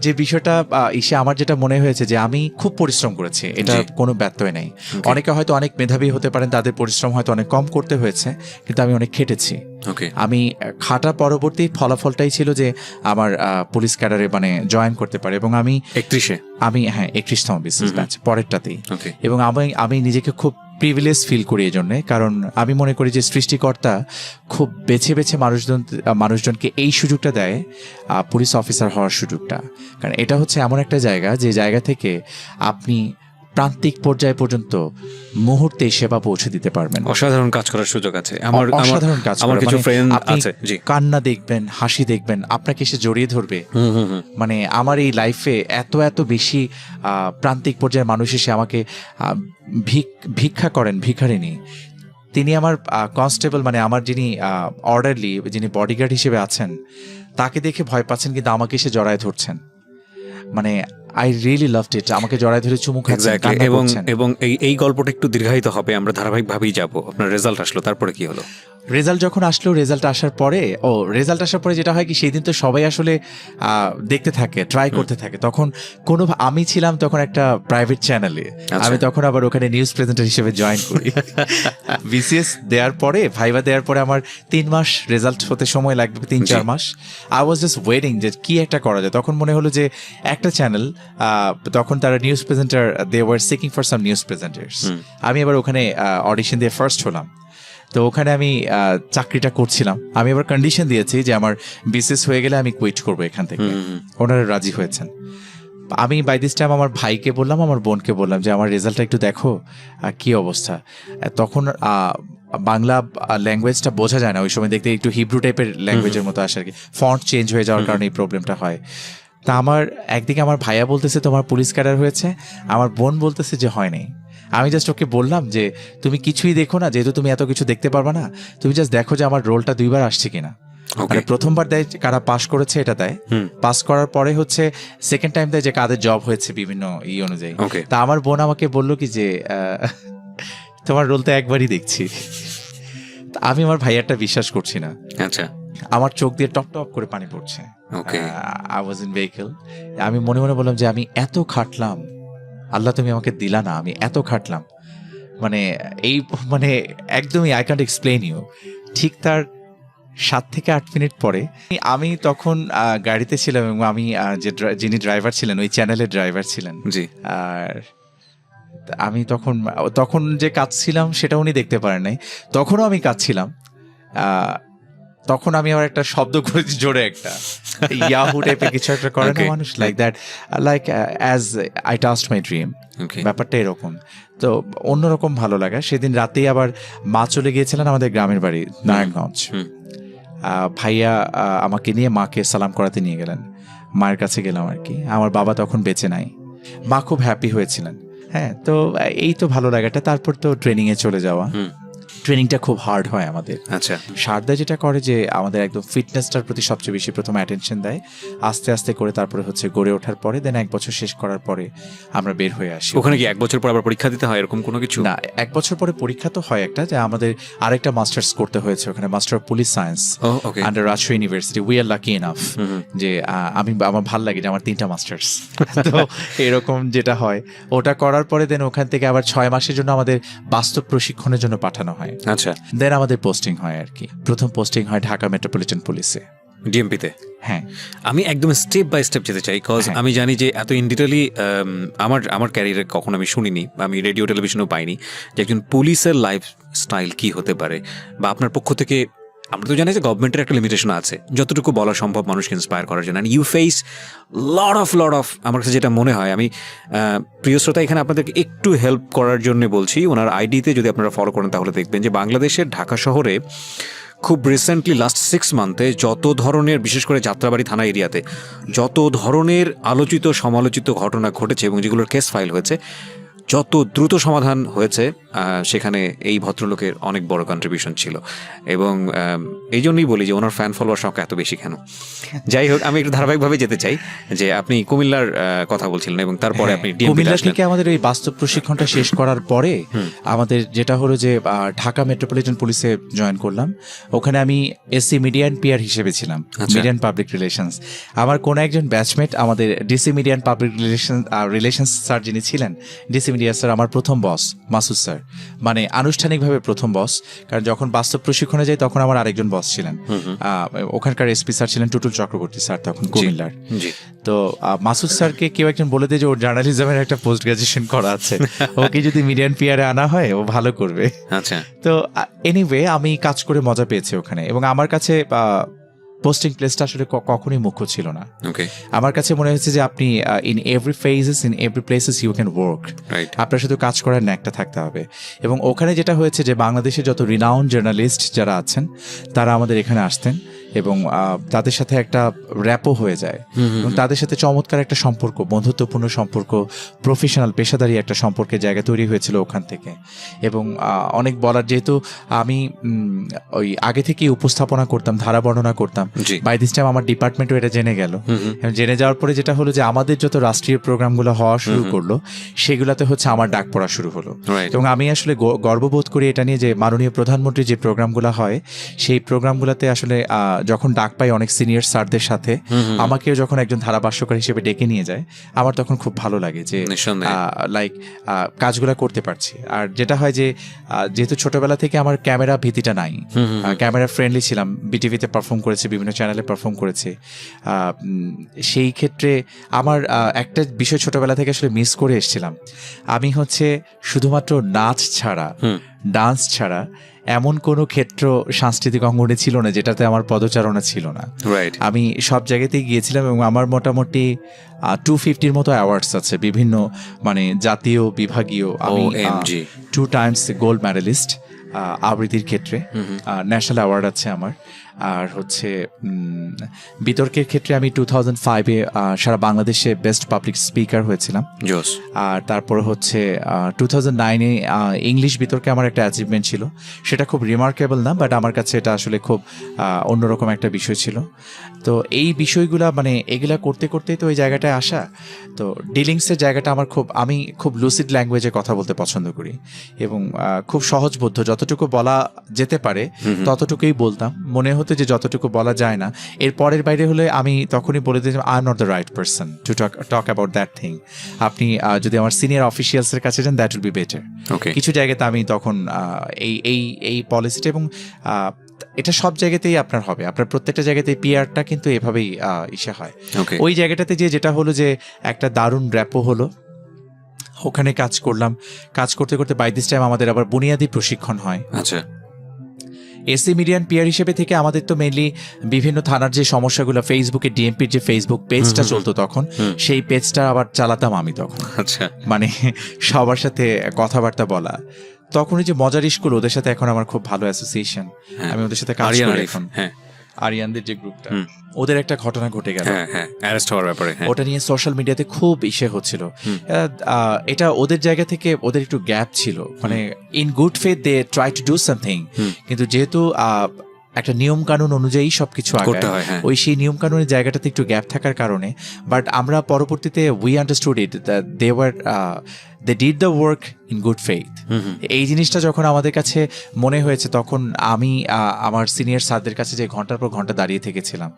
Speaker 1: যে বিষয়টা এসে আমার যেটা মনে হয়েছে যে আমি খুব পরিশ্রম করেছি, এটা কোনো ব্যত্যয় নেই। অনেকে হয়তো অনেক মেধাবী হতে পারেন, তাদের পরিশ্রম হয়তো অনেক কম করতে হয়েছে, কিন্তু আমি অনেক খেটেছি। আমি খাটা পরবর্তী ফলাফলটাই ছিল যে আমার পুলিশ ক্যাডারে মানে জয়েন করতে পারে। এবং আমি 31তম বিসিএস ব্যাচ পরেরটাতেই। এবং আমি নিজেকে খুব প্রিভিলেজ ফিল করি এই জন্যে, কারণ আমি মনে করি যে সৃষ্টিকর্তা খুব বেছে বেছে মানুষজনকে এই সুযোগটা দেয়, পুলিশ অফিসার হওয়ার সুযোগটা। কারণ এটা হচ্ছে এমন একটা জায়গা যে জায়গা থেকে আপনি প্রান্তিক পর্যায় পর্যন্ত মুহূর্তে সেবা পৌঁছে দিতে পারবেন।
Speaker 2: অসাধারণ কাজ করার সুযোগ আছে।
Speaker 1: অসাধারণ কাজ।
Speaker 2: আমার কিছু ফ্রেন্ড আছে,
Speaker 1: কান্না দেখবেন, হাসি দেখবেন, আপনাকে এসে জড়িয়ে ধরবে। মানে আমার এই লাইফে এত বেশি প্রান্তিক পর্যায়ের মানুষ এসে আমাকে ভিক্ষা করেন, ভিখারিনী। তিনি আমার কনস্টেবল, মানে আমার যিনি অর্ডারলি, যিনি বডিগার্ড হিসেবে আছেন, তাকে দেখে ভয় পাচ্ছেন, কিন্তু আমাকে এসে জড়ায় ধরছেন। মানে I really loved it. আমাকে জড়ায় ধরে চুমু খাচ্ছেন, কান্না করছেন।
Speaker 2: এবং এই গল্পটা একটু দীর্ঘায়িত হবে, আমরা ধারাবাহিকভাবেই যাব। আপনার রেজাল্ট আসলো, তারপরে কি হলো?
Speaker 1: রেজাল্ট যখন আসলো, রেজাল্ট আসার পরে যেটা হয় কি, সেই দিন তো সবাই আসলে দেখতে থাকে, ট্রাই করতে থাকে। তখন আমি ছিলাম তখন একটা প্রাইভেট চ্যানেলে, আমি তখন আবার ওখানে নিউজ প্রেজেন্টার হিসেবে জয়েন করি। বিসিএস দেওয়ার পরে, ভাইভা দেওয়ার পরে আমার 3 মাস রেজাল্ট হতে সময় লাগবে, 3-4 মাস। আই ওয়াজ জাস্ট ওয়েটিং যে কি একটা করা যায়। তখন মনে হলো যে একটা চ্যানেল, তখন তারা news presenter, they were seeking for some news presenters. আমি আবার ওখানে অডিশন দিয়ে ফার্স্ট হলাম। তো ওখানে আমি চাকরিটা করছিলাম। আমি আবার কন্ডিশন দিয়েছি যে আমার বিসিএস হয়ে গেলে আমি কুইট করবো এখান থেকে। ওনারা রাজি হয়েছেন। আমি বাই দিস টাইম আমার ভাইকে বললাম, আমার বোনকে বললাম যে আমার রেজাল্টটা একটু দেখো কি অবস্থা। তখন বাংলা ল্যাঙ্গুয়েজটা বোঝা যায় না ওই সময়, দেখতে একটু হিব্রু টাইপের ল্যাঙ্গুয়েজের মতো আসে আর কি, ফন্ট চেঞ্জ হয়ে যাওয়ার কারণে এই প্রবলেমটা হয়। তা একদিকে আমার ভাইয়া বলতেছে তোমার পুলিশ ক্যাডার হয়েছে, আমার বোন বলতেছে যে হয়নি। আমি জাস্ট ওকে বললাম যে তুমি কিছুই দেখো না, যেহেতু তুমি এত কিছু দেখতে পারবা না, তুমি জাস্ট দেখো যে আমার রোলটা 2 বার আসছে কিনা। মানে প্রথমবার দেয় কারা পাস করেছে এটা দেয়, পাস করার পরে হচ্ছে সেকেন্ড টাইম দেয় যে কাদের জব হয়েছে বিভিন্ন অনুযায়ী। তা আমার বোন আমাকে বললো কি যে তোমার রোল তো একবারই দেখছি। আমি আমার ভাইয়ারটা বিশ্বাস করছি না।
Speaker 2: আচ্ছা,
Speaker 1: আমার চোখ দিয়ে টপ টপ করে পানি পড়ছে। I was in vehicle. আমি মনে মনে বললাম যে আমি এত খাটলাম, আল্লাহ তুমি আমাকে দিলা না, আমি এত খাটলাম, মানে একদমই আই ক্যান্ট এক্সপ্লেইন ইউ। ঠিক তার 7 থেকে 8 মিনিট পরে আমি তখন গাড়িতে ছিলাম, এবং আমি যিনি ড্রাইভার ছিলেন ওই চ্যানেলের ড্রাইভার ছিলেন।
Speaker 2: জি।
Speaker 1: আর আমি তখন যে কাঁদছিলাম সেটা উনি দেখতে পারেন নাই। তখনও আমি কাঁদছিলাম। তখন আমি আবার একটা শব্দ করেছি জোরে, একটা ইয়াহু টাইপের কিছু একটা করে না মানুষ, like that, like as I touched my dream. ব্যাপারটা এরকম। তো অন্যরকম ভালো লাগা। সেদিন রাতেই আবার মা চলে গিয়েছিলেন আমাদের গ্রামের বাড়ি নারায়ণগঞ্জ। ভাইয়া আমাকে নিয়ে মাকে সালাম করাতে নিয়ে গেলেন, মায়ের কাছে গেলাম আর কি। আমার বাবা তখন বেঁচে নাই। মা খুব হ্যাপি হয়েছিলেন। হ্যাঁ, তো এই তো ভালো লাগাটা। তারপর তো ট্রেনিংয়ে চলে যাওয়া। ট্রেনিংটা খুব হার্ড হয় আমাদের।
Speaker 2: আচ্ছা,
Speaker 1: সারদা যেটা করে যে আমাদের একদম ফিটনেসটার প্রতি সবচেয়ে বেশি প্রথমে অ্যাটেনশন দেয়, আস্তে আস্তে করে তারপরে হচ্ছে গড়ে ওঠার পরে দেন 1 বছর শেষ করার পরে আমরা বের হয়ে আসি।
Speaker 2: ওখানে কি 1 বছর পর আবার পরীক্ষা দিতে হয় এরকম কোনো কিছু?
Speaker 1: না, 1 বছর পরে পরীক্ষা তো হয় একটা, যে আমাদের আরেকটা মাস্টার্স করতে হয়েছে ওখানে, master of police science under Rajshahi university. We are lucky enough যে আমার ভাল লাগে যে আমার 3টা মাস্টার্স। তো এরকম যেটা হয় ওটা করার পরে দেন ওখান থেকে আবার 6 মাসের জন্য আমাদের বাস্তব প্রশিক্ষণের জন্য পাঠানো হয়।
Speaker 2: আচ্ছা,
Speaker 1: দেন আমাদের পোস্টিং হয় আর কি। প্রথম পোস্টিং হয় ঢাকা মেট্রোপলিটন পুলিশে,
Speaker 2: ডিএমপিতে।
Speaker 1: হ্যাঁ,
Speaker 2: আমি একদম স্টেপ বাই স্টেপ যেতে চাই, কজ আমি জানি যে এত ইন ডিটেইলি আমার ক্যারিয়ারে কখনো আমি শুনিনি, আমি রেডিও টেলিভিশনও পাইনি যে একজন পুলিশের লাইফ স্টাইল কি হতে পারে, বা আপনার পক্ষ থেকে। আমরা তো জানি যে গভর্নমেন্টের একটা লিমিটেশন আছে, যতটুকু বলা সম্ভব মানুষকে ইন্সপায়ার করার জন্য। ইউ ফেস লট অফ আমার কাছে যেটা মনে হয়, আমি প্রিয় শ্রোতা এখানে আপনাদেরকে একটু হেল্প করার জন্য বলছি। ওনার আইডিতে যদি আপনারা ফলো করেন তাহলে দেখবেন যে বাংলাদেশের ঢাকা শহরে খুব রিসেন্টলি লাস্ট 6 মান্থে যত ধরনের, বিশেষ করে যাত্রাবাড়ি থানা এরিয়াতে যত ধরনের আলোচিত সমালোচিত ঘটনা ঘটেছে এবং যেগুলোর কেস ফাইল হয়েছে, যত দ্রুত সমাধান হয়েছে, সেখানে এই ভদ্রলোকের অনেক বড় কন্ট্রিবিউশন ছিল। এবং এই জন্যই বলি যে ওনার ফ্যান ফলোয়ার সংখ্যা এত বেশি কেন। যাই হোক, আমি একটু ধারাবাহিকভাবে যেতে চাই যে আপনি কুমিল্লার কথা বলছিলেন এবং তারপরে আপনি
Speaker 1: কুমিল্লা থেকে আমাদের এই বাস্তব প্রশিক্ষণটা শেষ করার পরে আমাদের যেটা হলো যে ঢাকা মেট্রোপলিটন পুলিশে জয়েন করলাম। ওখানে আমি এসসি মিডিয়া অ্যান্ড পিআর হিসেবে ছিলাম, মিডিয়া অ্যান্ড পাবলিক রিলেশনস। আমার কোনো একজন ব্যাচমেট আমাদের DC media and public relations sir যিনি ছিলেন, ডিসি মিডিয়া স্যার আমার প্রথম বস মাসুদ স্যার, মানে আনুষ্ঠানিকভাবে প্রথম বস। কারণ যখন বাস্তব প্রশিক্ষণে যাই তখন আমার আরেকজন বস ছিলেন, ওখানকার এসপি স্যার ছিলেন টুটুল চক্রবর্তী স্যার তখন কুমিল্লার। তো মাসুদ স্যারকে কেউ একজন বলে দেয় যে ওর জার্নালিজমের একটা পোস্ট গ্রাজুয়েশন করা আছে, ওকে যদি মিডিয়া অ্যান্ড পিআরে আনা হয় ও ভালো করবে।
Speaker 2: আচ্ছা,
Speaker 1: তো এনিওয়ে আমি কাজ করে মজা পেয়েছি ওখানে। এবং আমার কাছে পোস্টিং প্লেসটা আসলে কখনোই মুখ্য ছিল না। আমার কাছে মনে হয়েছে যে আপনি in every phases, in every places you can work. আপনার শুধু কাজ করার ন্যাকটা থাকতে হবে। এবং ওখানে যেটা হয়েছে যে বাংলাদেশে যত রিনাউন্ড জার্নালিস্ট যারা আছেন তারা আমাদের এখানে আসতেন এবং তাদের সাথে একটা র্যাপও হয়ে যায় এবং তাদের সাথে চমৎকার একটা সম্পর্ক, বন্ধুত্বপূর্ণ সম্পর্ক, প্রফেশনাল পেশাদারি একটা সম্পর্কের জায়গা তৈরি হয়েছিল ওখান থেকে। এবং অনেক বলার, যেহেতু আমি ওই আগে থেকেই উপস্থাপনা করতাম, ধারা বর্ণনা করতাম, বাই দিস টাইম আমার ডিপার্টমেন্টও এটা জেনে গেল। জেনে যাওয়ার পরে যেটা হলো যে আমাদের যত রাষ্ট্রীয় প্রোগ্রামগুলো হওয়া শুরু করলো, সেগুলোতে হচ্ছে আমার ডাক পড়া শুরু হলো। এবং আমি আসলে গর্ববোধ করি এটা নিয়ে যে মাননীয় প্রধানমন্ত্রী যে প্রোগ্রামগুলো হয়, সেই প্রোগ্রামগুলোতে আসলে যখন ডাক পাই অনেক সিনিয়র স্যারদের সাথে, আমাকেও যখন একজন ধারাভাষ্যকার হিসেবে ডেকে নিয়ে যায়, আমার তখন খুব ভালো লাগে যে লাইক কাজগুলো করতে পারছি। আর যেটা হয় যে যেহেতু ছোটবেলা থেকে আমার ক্যামেরা ভীতিটা নাই, ক্যামেরা ফ্রেন্ডলি ছিলাম, বিটিভিতে পারফর্ম করেছি, বিভিন্ন চ্যানেলে পারফর্ম করেছি, সেই ক্ষেত্রে আমার একটা বিষয় ছোটবেলা থেকে আসলে মিস করে এসেছিলাম। আমি হচ্ছে শুধুমাত্র নাচ ছাড়া, ডান্স ছাড়া এমন কোনো ক্ষেত্র সাংস্কৃতিক অঙ্গনে ছিল না যেটাতে আমার পদচারণা ছিল না। আমি সব জায়গাতেই গিয়েছিলাম এবং আমার মোটামুটি 250-র মতো অ্যাওয়ার্ডস আছে বিভিন্ন, মানে জাতীয়, বিভাগীয়। আমি 2 টাইমস গোল্ড মেডেলিস্ট আবৃত্তির ক্ষেত্রে, ন্যাশনাল অ্যাওয়ার্ড আছে আমার। আর হচ্ছে বিতর্কের ক্ষেত্রে আমি 2005-এ সারা বাংলাদেশে বেস্ট পাবলিক স্পিকার হয়েছিলাম। আর তারপর হচ্ছে 2009-এ ইংলিশ বিতর্কে আমার একটা অ্যাচিভমেন্ট ছিল, সেটা খুব রিমার্কেবল না, বাট আমার কাছে এটা আসলে খুব অন্যরকম একটা বিষয় ছিল। তো এই বিষয়গুলা, মানে এগুলা করতে করতেই তো ওই জায়গাটায় আসা। তো ডিলিংসের জায়গাটা আমার আমি খুব লুসিড ল্যাঙ্গুয়েজে কথা বলতে পছন্দ করি এবং খুব সহজবোধ্য, যতটুকু বলা যেতে পারে ততটুকুই বলতাম। মনে হতো যে যতটুকু বলা যায় না, এর পরের বাইরে হলে আমি তখনই বলে দিই I am not the right person to talk about that thing. আপনি যদি আমার সিনিয়র অফিসিয়ালসের কাছে যান, দ্যাট উইল বি বেটার। কিছু জায়গাতে আমি তখন এই পলিসিটা, এবং এটা সব জায়গাতেই আপনার হবে, আপনার প্রত্যেকটা জায়গাতেই পিআরটা কিন্তু এভাবেই ইসে হয়। ওই জায়গাটাতে যেটা হলো যে একটা দারুণ র্যাপও হলো, ওখানে কাজ করলাম। কাজ করতে করতে বাই দিস টাইম আমাদের আবার বুনিয়াদী প্রশিক্ষণ হয়।
Speaker 2: আচ্ছা,
Speaker 1: এসি মিডিয়ান পিয়ার হিসেবে থেকে আমাদের তো মেইনলি বিভিন্ন থানার যে সমস্যাগুলো, ফেসবুকে ডিএমপির যে ফেসবুক পেজটা চলতো তখন, সেই পেজটা আবার চালাতাম আমি তখন।
Speaker 2: আচ্ছা,
Speaker 1: মানে সবার সাথে কথাবার্তা বলা, তখন ওই যে মজার স্কুল, ওদের সাথে এখন আমার খুব ভালো অ্যাসোসিয়েশন, আমি ওদের সাথে কাজ করি এখন। আরিয়ানদের যে গ্রুপটা, ওদের একটা ঘটনা ঘটে গেল
Speaker 2: অ্যারেস্ট হওয়ার ব্যাপারে,
Speaker 1: ওটা নিয়ে সোশ্যাল মিডিয়াতে খুব ইসে হচ্ছিল। এটা ওদের জায়গা থেকে ওদের একটু গ্যাপ ছিল, মানে in good faith they try to do something, কিন্তু যেহেতু একটা নিয়ম কানুন অনুযায়ী সবকিছু আগায়, ওই সেই নিয়ম কানুনের জায়গাটাতে একটু গ্যাপ থাকার কারণে, বাট আমরা পরবর্তীতে we understood it, they were they did the work in good faith. এই জিনিসটা যখন আমাদের কাছে মনে হয়েছে, তখন আমি আমার সিনিয়র স্যারদের কাছে যে ঘন্টার পর ঘন্টা দাঁড়িয়ে থেকেছিলাম,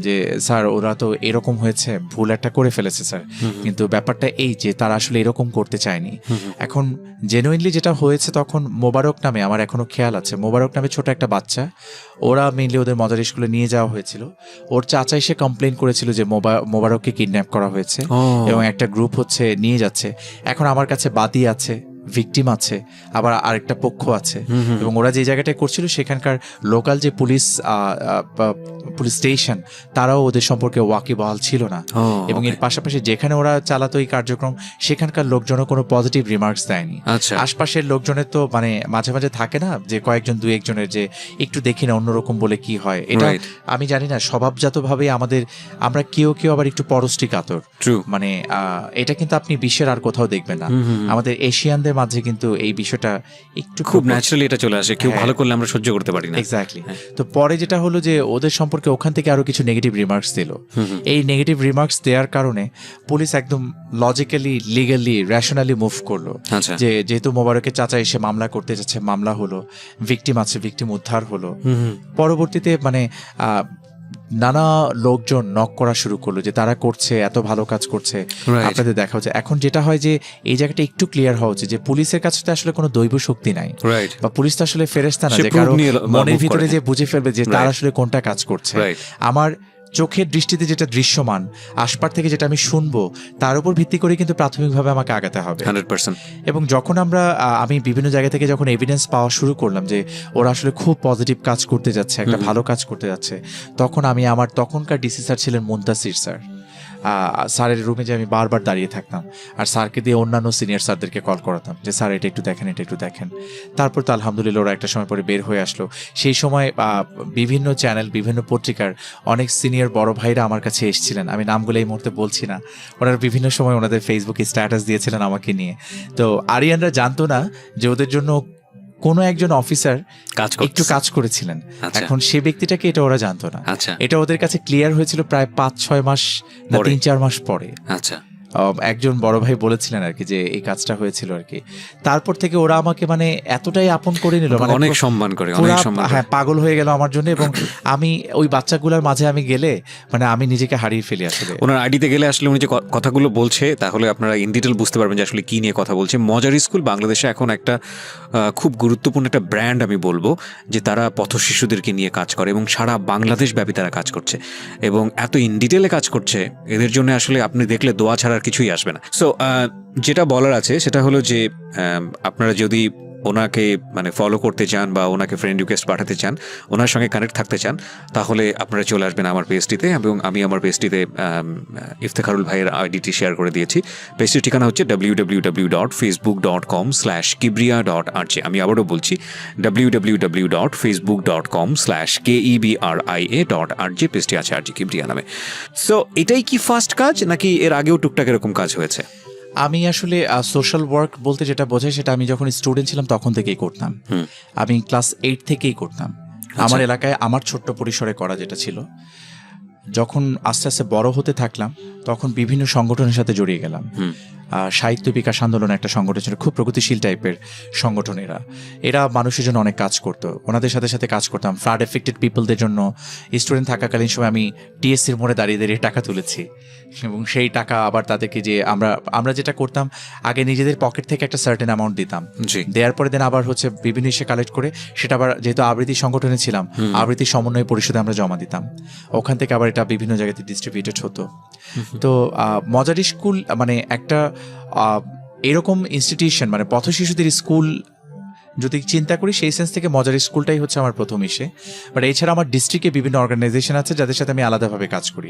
Speaker 1: যে স্যার ওরা তো এরকম হয়েছে, ভুল একটা করে ফেলেছে স্যার, কিন্তু ব্যাপারটা এই যে তারা আসলে এরকম করতে চায়নি। এখন জেনুইনলি যেটা হয়েছে, তখন মোবারক নামে, আমার এখনো খেয়াল আছে, মোবারক নামে ছোট একটা বাচ্চা, ওরা মেইনলি ওদের মজার স্কুলে নিয়ে যাওয়া হয়েছিল। ওর চাচা এসে কমপ্লেন করেছিল যে মোবারককে কিডন্যাপ করা হয়েছে এবং একটা গ্রুপ হচ্ছে নিয়ে যাচ্ছে। এখন আমার কাছে বাদী আছে, ভিকটিম আছে, আবার আরেকটা পক্ষ আছে, এবং ওরা যে জায়গাটায় করছিল সেখানকার লোকাল যে পুলিশ স্টেশন, তারাও ওদের সম্পর্কে ওয়াকিবহাল ছিল না। এবং এর পাশাপাশি যেখানে ওরা চালাতো এই কার্যক্রম, সেখানকার লোকজনও কোনো পজিটিভ রিমার্কস দেয়নি। আশপাশের লোকজনের তো মানে মাঝে মাঝে থাকে না যে কয়েকজন দুই একজনের যে একটু দেখি না অন্যরকম বলে কি হয়, এটা আমি জানি না, স্বভাবজাতভাবে আমরা কেউ আবার একটু পরশ্রী কাতর, মানে এটা কিন্তু আপনি বিশ্বের আর কোথাও দেখবেন না। আমাদের এশিয়ানদের মাঝে কিন্তু এই বিষয়টা একটু
Speaker 2: খুব ন্যাচারালি এটা চলে আসে, কেউ ভালো করলে আমরা সহ্য করতে পারি না।
Speaker 1: এক্স্যাক্টলি। তো পরে যেটা হলো যে ওদের সম্পর্কে ওখান থেকে আরো কিছু নেগেটিভ রিমার্কস দিল। এই নেগেটিভ রিমার্কস দেওয়ার কারণে পুলিশ একদম লজিক্যালি, লিগালি, রেশনালি মুভ করলো, যে যেহেতু মোবারকের চাচা এসে মামলা করতে যাচ্ছে, মামলা হলো, ভিকটিম আছে, ভিকটিম উদ্ধার হলো। পরবর্তীতে মানে নানা লোকজন নক করা শুরু করলো যে তারা করছে, এত ভালো কাজ করছে, আপনাদের দেখা হচ্ছে। এখন যেটা হয় যে এই জায়গাটা একটু ক্লিয়ার হওয়া উচিত যে পুলিশের কাছে তো আসলে কোনো দৈব শক্তি নাই, বা পুলিশ তো আসলে ফেরেশতা না যে কারো মনের ভিতরে যে বুঝে ফেলবে যে তার আসলে কোনটা কাজ করছে। আমার চোখের দৃষ্টিতে যেটা দৃশ্যমান, আশপাশ থেকে যেটা আমি শুনবো, তার উপর ভিত্তি করে কিন্তু প্রাথমিকভাবে আমাকে আগাতে হবে
Speaker 2: 100%।
Speaker 1: এবং যখন আমি বিভিন্ন জায়গা থেকে যখন এভিডেন্স পাওয়া শুরু করলাম যে ওরা আসলে খুব পজিটিভ কাজ করতে যাচ্ছে, একটা ভালো কাজ করতে যাচ্ছে, তখন আমি আমার তখনকার ডিসি স্যার ছিলেন মুনতাসির স্যার, স্যারের রুমে যে আমি বারবার দাঁড়িয়ে থাকতাম, আর স্যারকে দিয়ে অন্যান্য সিনিয়র স্যারদেরকে কল করাতাম যে স্যার এটা একটু দেখেন, এটা একটু দেখেন। তারপর তো আলহামদুলিল্লাহ ওরা একটা সময় পরে বের হয়ে আসলো। সেই সময় বিভিন্ন চ্যানেল, বিভিন্ন পত্রিকার অনেক সিনিয়র বড় ভাইরা আমার কাছে এসেছিলেন, আমি নামগুলো এই মুহূর্তে বলছি না। ওনারা বিভিন্ন সময় ওনাদের ফেসবুকে স্ট্যাটাস দিয়েছিলেন আমাকে নিয়ে। তো আরিয়ানরা জানতো না যে ওদের জন্য কোনো একজন অফিসার একটু কাজ করেছিলেন। এখন সে ব্যক্তিটাকে এটা ওরা জানতো না। এটা ওদের কাছে ক্লিয়ার হয়েছিল প্রায় 5-6 মাস না 3-4 মাস পরে।
Speaker 2: আচ্ছা,
Speaker 1: একজন বড় ভাই বলেছিলেন আর কি যে এই কাজটা হয়েছিল আর কি। তারপর থেকে ওরা আমাকে মানে এতটাই আপন করে নিল, মানে
Speaker 2: অনেক সম্মান করে,
Speaker 1: হ্যাঁ, পাগল হয়ে গেল আমার জন্য। এবং আমি ওই বাচ্চাগুলোর মাঝে আমি গেলে মানে আমি নিজেকে হারিয়ে ফেলি আসলে।
Speaker 2: ওনার আইডিতে গেলে আসলে উনি যে কথাগুলো বলছে তাহলে আপনারা ইন ডিটেল বুঝতে পারবেন যে আসলে কি নিয়ে কথা বলছে। মজার স্কুল বাংলাদেশে এখন একটা খুব গুরুত্বপূর্ণ একটা ব্র্যান্ড আমি বলবো, যে তারা পথ শিশুদেরকে নিয়ে কাজ করে এবং সারা বাংলাদেশ ব্যাপী তারা কাজ করছে এবং এত ইন ডিটেলে কাজ করছে, এদের জন্য আসলে আপনি দেখলে দোয়া ছাড়ার কিছুই আসবে না। সো যেটা বলার আছে সেটা হলো যে আপনারা যদি ওনাকে মানে ফলো করতে চান বা ওনাকে ফ্রেন্ড রিকোয়েস্ট পাঠাতে চান, ওনার সঙ্গে কানেক্ট থাকতে চান, তাহলে আপনারা চলে আসবেন আমার পেজটিতে এবং আমি আমার পেজটিতে ইফতেখারুল ভাইয়ের আইডিটি শেয়ার করে দিয়েছি। পেজটির ঠিকানা হচ্ছে www.facebook.com/kibria.rj। আমি আবারও বলছি www.facebook.com/kebria.rj। পেজটি আছে আরজি কিবরিয়া নামে। সো এটাই কি ফার্স্ট কাজ নাকি এর আগেও টুকটাক এরকম কাজ হয়েছে?
Speaker 1: আমি আসলে সোশ্যাল ওয়ার্ক বলতে যেটা বোঝায় সেটা আমি যখন স্টুডেন্ট ছিলাম তখন থেকেই করতাম। আমি ক্লাস 8 থেকেই করতাম। আমার এলাকায় আমার ছোট্ট পরিসরে করা যেটা ছিল। যখন আস্তে আস্তে বড় হতে থাকলাম তখন বিভিন্ন সংগঠনের সাথে জড়িয়ে গেলাম। সাহিত্য বিকাশ আন্দোলন একটা সংগঠন ছিল, খুব প্রগতিশীল টাইপের সংগঠন। এরা মানুষের জন্য অনেক কাজ করতো, ওনাদের সাথে সাথে কাজ করতাম। ফ্লাড এফেক্টেড পিপলদের জন্য স্টুডেন্ট থাকাকালীন সময় আমি টিএসসির মোড়ে দাঁড়িয়ে দাঁড়িয়ে টাকা তুলেছি এবং সেই টাকা আবার তাদেরকে যে আমরা যেটা করতাম আগে নিজেদের পকেট থেকে একটা সার্টেন অ্যামাউন্ট দিতাম, দেওয়ার পরে দেন আবার হচ্ছে বিভিন্ন ইসে কালেক্ট করে সেটা আবার যেহেতু আবৃত্তি সংগঠনে ছিলাম আবৃত্তি সমন্বয় পরিষদে আমরা জমা দিতাম, ওখান থেকে আবার এটা বিভিন্ন জায়গাতে ডিস্ট্রিবিউটেড হতো। তো মজার স্কুল মানে একটা এরকম ইনস্টিটিউশন, মানে পথ শিশুদের স্কুল যদি চিন্তা করি সেই সেন্স থেকে মজার স্কুলটাই হচ্ছে আমার প্রথম ইসে। বাট এছাড়া আমার ডিস্ট্রিক্টে বিভিন্ন অর্গানাইজেশন আছে যাদের সাথে আমি আলাদাভাবে কাজ করি।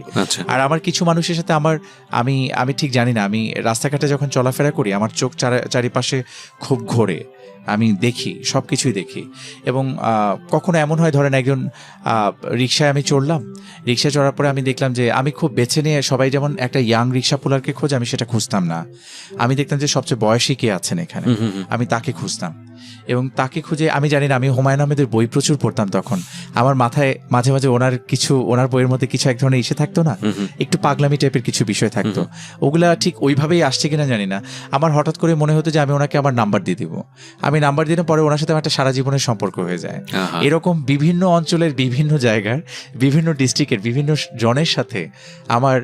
Speaker 1: আর আমার কিছু মানুষের সাথে আমি ঠিক জানি না, আমি রাস্তাঘাটে যখন চলাফেরা করি আমার চোখ চারিপাশে খুব ঘোরে, আমি দেখি, সব কিছুই দেখি। এবং কখনো এমন হয় ধরেন একজন রিক্সায় আমি চড়লাম, রিক্সায় চড়ার পরে আমি দেখলাম যে আমি খুব বেছে নিয়ে, সবাই যেমন একটা ইয়াং রিক্সা পোলারকে খোঁজে, আমি সেটা খুঁজতাম না। আমি দেখতাম যে সবচেয়ে বয়সী কে আছেন এখানে, আমি তাকে খুঁজতাম। এবং তাকে খুঁজে আমি জানি না, আমি হুমায়ুন আহমেদের বই প্রচুর পড়তাম তখন। আমার মাথায় মাঝে মাঝে ওনার বইয়ের মধ্যে কিছু এক ধরনের ইসে থাকতো না, একটু পাগলামি টাইপের কিছু বিষয় থাকতো, ওগুলা ঠিক ওইভাবেই আসছে কিনা জানি না। আমার হঠাৎ করে মনে হতো যে আমি ওনাকে আমার নাম্বার দিয়ে দিব, আমি নাম্বার দিলে পরে ওনার সাথে আমার একটা সারা জীবনের সম্পর্ক হয়ে যায়। এরকম বিভিন্ন অঞ্চলের বিভিন্ন জায়গার বিভিন্ন ডিস্ট্রিক্টের বিভিন্ন জনের সাথে আমার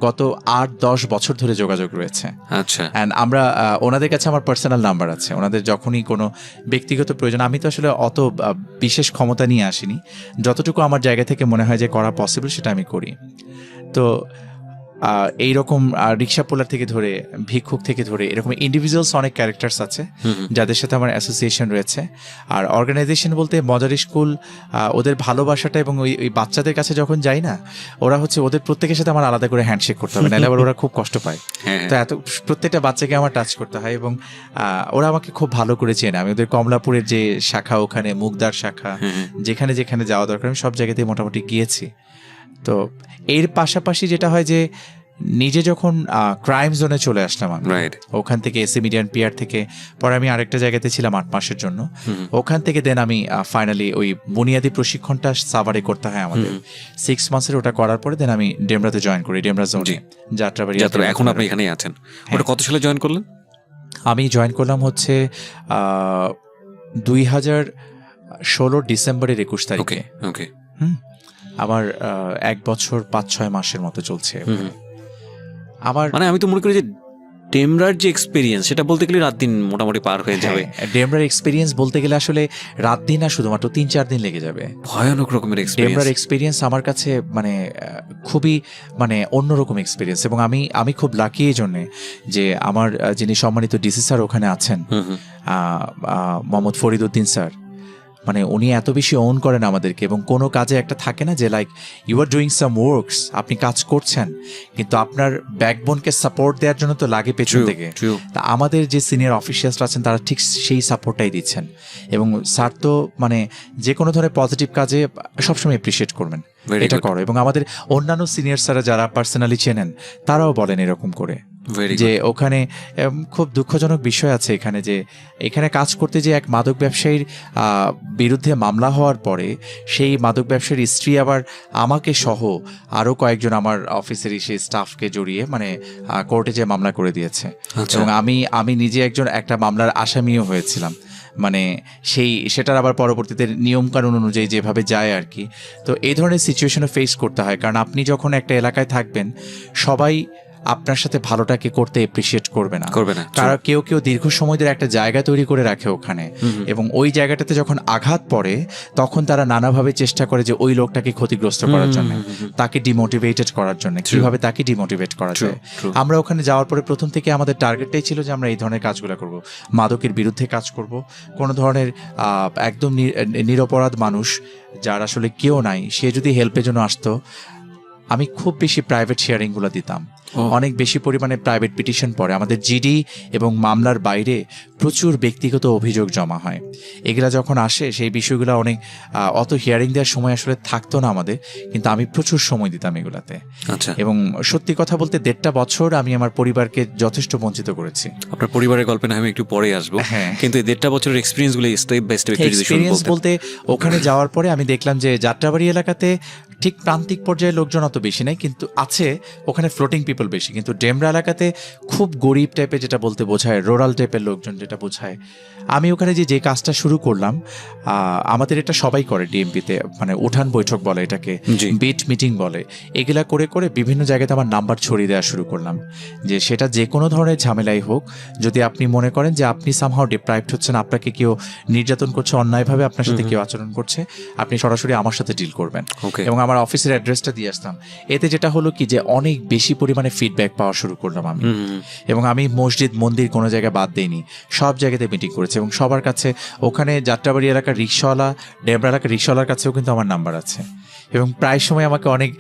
Speaker 1: গত 8-10 বছর ধরে যোগাযোগ রয়েছে।
Speaker 2: আচ্ছা,
Speaker 1: অ্যান্ড আমরা ওনাদের কাছে আমার পার্সোনাল নাম্বার আছে, ওনাদের যখনই কোনো ব্যক্তিগত প্রয়োজন, আমি তো আসলে অত বিশেষ ক্ষমতা নিয়ে আসিনি, যতটুকু আমার জায়গা থেকে মনে হয় যে করা পসিবল সেটা আমি করি। তো এইরকম রিক্সা পোলার থেকে ধরে ভিক্ষুক থেকে ধরে এরকম ইন্ডিভিজুয়ালস অনেক ক্যারেক্টার্স আছে যাদের সাথে আমার অ্যাসোসিয়েশন রয়েছে। আর অর্গানাইজেশন বলতে মজার স্কুল, ওদের ভালোবাসাটা এবং ওই বাচ্চাদের কাছে যখন যাই না, ওরা হচ্ছে ওদের প্রত্যেকের সাথে আমার আলাদা করে হ্যান্ডশেক করতে হবে, নাহলে আবার ওরা খুব কষ্ট পায়। তো প্রত্যেকটা বাচ্চাকে আমার টাচ করতে হয় এবং ওরা আমাকে খুব ভালো করে চেনে। আমি ওদের কমলাপুরের যে শাখা, ওখানে মুগদার শাখা, যেখানে যেখানে যাওয়া দরকার আমি সব জায়গাতেই মোটামুটি গিয়েছি। তো এর পাশাপাশি যেটা হয় যে নিজে যখন ক্রাইম জোনে চলে আসলাম আমি, ওখান থেকে এসএ মিডিয়ান পিআর থেকে পরে আমি আরেকটা জায়গাতে ছিলাম 8 মাসের জন্য, ওখান থেকে দেন আমি ফাইনালি ওই বুনিয়াদি প্রশিক্ষণটা সাভারে করতে হয় আমাদের 6 মাসের, ওটা করার পরে দেন আমি ডেমরাতে জয়েন করি, ডেমরা জোনে যাত্রাবাড়ি।
Speaker 2: এখন আপনি এখানেই আছেন। ওটা কত সালে জয়েন করলেন?
Speaker 1: আমি জয়েন করলাম হচ্ছে 2016 ডিসেম্বরের 21 তারিখে।
Speaker 2: ওকে,
Speaker 1: আমার 1 বছর 5-6 মাসের মতো চলছে। আমার
Speaker 2: মানে আমি তো মনে করি যে ডেমরার যে এক্সপেরিয়েন্স সেটা বলতে গেলে রাত দিন মোটামুটি পার হয়ে যাবে।
Speaker 1: ডেমরার এক্সপেরিয়েন্স বলতে গেলে আসলে রাত দিন না, শুধুমাত্র 3-4 দিন লেগে যাবে।
Speaker 2: ভয়ানক রকমের এক্সপেরিয়েন্স।
Speaker 1: ডেমরার এক্সপেরিয়েন্স আমার কাছে মানে খুবই মানে অন্যরকম এক্সপেরিয়েন্স। এবং আমি খুব লাকি এই জন্যে যে আমার যিনি সম্মানিত ডিসি স্যার ওখানে আছেন, মোহাম্মদ ফরিদ উদ্দিন স্যার, মানে উনি এত বেশি ওন করেন আমাদেরকে, এবং কোনো কাজে একটা থাকে না যে like you are doing some works, আপনি কাজ করছেন কিন্তু আপনার ব্যাকবোনকে সাপোর্ট দেওয়ার জন্য তো লাগে পেছন থেকে। তা আমাদের যে সিনিয়র অফিসিয়ালসরা আছেন তারা ঠিক সেই সাপোর্টটাই দিচ্ছেন, এবং স্যার তো মানে যে কোনো ধরনের পজিটিভ কাজে সবসময় অ্যাপ্রিসিয়েট করবেন, এটা করো। এবং আমাদের অন্যান্য সিনিয়র স্যারা যারা পার্সোনালি চেনেন তারাও বলেন এরকম করে যে ওখানে খুব দুঃখজনক বিষয় আছে এখানে, যে এখানে কাজ করতে যে এক মাদক ব্যবসায়ীর বিরুদ্ধে মামলা হওয়ার পরে সেই মাদক ব্যবসায়ীর স্ত্রী আবার আমাকে সহ আরও কয়েকজন আমার অফিসেরই সেই স্টাফকে জড়িয়ে মানে কোর্টে যে মামলা করে দিয়েছে। এবং আমি নিজে একটা মামলার আসামিও হয়েছিলাম, মানে সেটার আবার পরবর্তীতে নিয়মকানুন অনুযায়ী যেভাবে যায় আর কি। তো এই ধরনের সিচুয়েশনও ফেস করতে হয়, কারণ আপনি যখন একটা এলাকায় থাকবেন সবাই আপনার সাথে ভালোটাকে করতে এপ্রিসিয়েট করবে না। কারণ কেউ দীর্ঘ সময় ধরে একটা জায়গা তৈরি করে রাখে ওখানে, এবং ওই জায়গাটাতে যখন আঘাত পড়ে তখন তারা নানাভাবে চেষ্টা করে যে ওই লোকটাকে ক্ষতিগ্রস্ত করার জন্য, তাকে ডিমোটিভেটেড করার জন্য, কিভাবে তাকে ডিমোটিভেট করা যায়। আমরা ওখানে যাওয়ার পরে প্রথম থেকে আমাদের টার্গেটটাই ছিল যে আমরা এই ধরনের কাজগুলো করব, মাদকের বিরুদ্ধে কাজ করব। কোনো ধরনের একদম নিরপরাধ মানুষ যার আসলে কেউ নাই, সে যদি হেল্পের জন্য আসতো, আমি খুব বেশি প্রাইভেট শেয়ারিংগুলো দিতাম, অনেক বেশি পরিমাণে প্রাইভেট পিটিশন পড়ে আমাদের জিডি, এবং মামলার বাইরে প্রচুর ব্যক্তিগত অভিযোগ জমা হয়। এগুলা যখন আসে সেই বিষয়গুলো অনেক অত হিয়ারিং দেওয়ার সময় আসলে থাকতো না আমাদের, কিন্তু আমি প্রচুর সময় দিতাম এগুলাতে। এবং সত্যি কথা বলতে 1.5 বছর আমি আমার পরিবারকে যথেষ্ট বঞ্চিত করেছি।
Speaker 2: আপনার পরিবারের গল্পে না আমি একটু পরে আসবো, কিন্তু এই 1.5 বছরের এক্সপিরিয়েন্সগুলো স্টেপ বাই স্টেপ
Speaker 1: এক্সপিরিয়েন্স বলতে ওখানে যাওয়ার পরে আমি দেখলাম যে যাত্রাবাড়ি এলাকাতে ঠিক প্রান্তিক পর্যায়ে লোকজন অত বেশি নাই, কিন্তু আছে ওখানে ফ্লোটিং পিপল বেশি, কিন্তু ডেমরা এলাকাতে খুব গরিব টাইপের, যেটা বলতে বোঝায় রুরাল টাইপের লোকজন যেটা বোঝায়। আমি ওখানে যে কাজটা শুরু করলাম, আমাদের এটা সবাই করে ডিএমপিতে, মানে উঠান বৈঠক বলে এটাকে, বিট মিটিং বলে, এগুলা করে করে বিভিন্ন জায়গাতে আমার নাম্বার ছড়িয়ে দেওয়া শুরু করলাম, যে সেটা যে কোনো ধরনের ঝামেলাই হোক, যদি আপনি মনে করেন যে আপনি সামহাও ডিপ্রাইভড হচ্ছেন, আপনাকে কেউ নির্যাতন করছে, অন্যায়ভাবে আপনার সাথে কেউ আচরণ করছে, আপনি সরাসরি আমার সাথে ডিল করবেন। এবং আমার অফিসের অ্যাড্রেসটা দিয়ে আসতাম। এতে যেটা হলো কি যে অনেক বেশি পরিমাণে ফিডব্যাক পাওয়া শুরু করলাম আমি, এবং আমি মসজিদ মন্দির কোনো জায়গায় বাদ দেইনি, সব জায়গাতে মিটিং করেছি, এবং সবার কাছে ওখানে যাত্রাবাড়ি এলাকার রিক্সাওয়ালা, ডেমরা এলাকার রিক্সাওয়ালার কাছেও কিন্তু আমার নাম্বার আছে। এবং প্রায় সময় আমাকে অনেক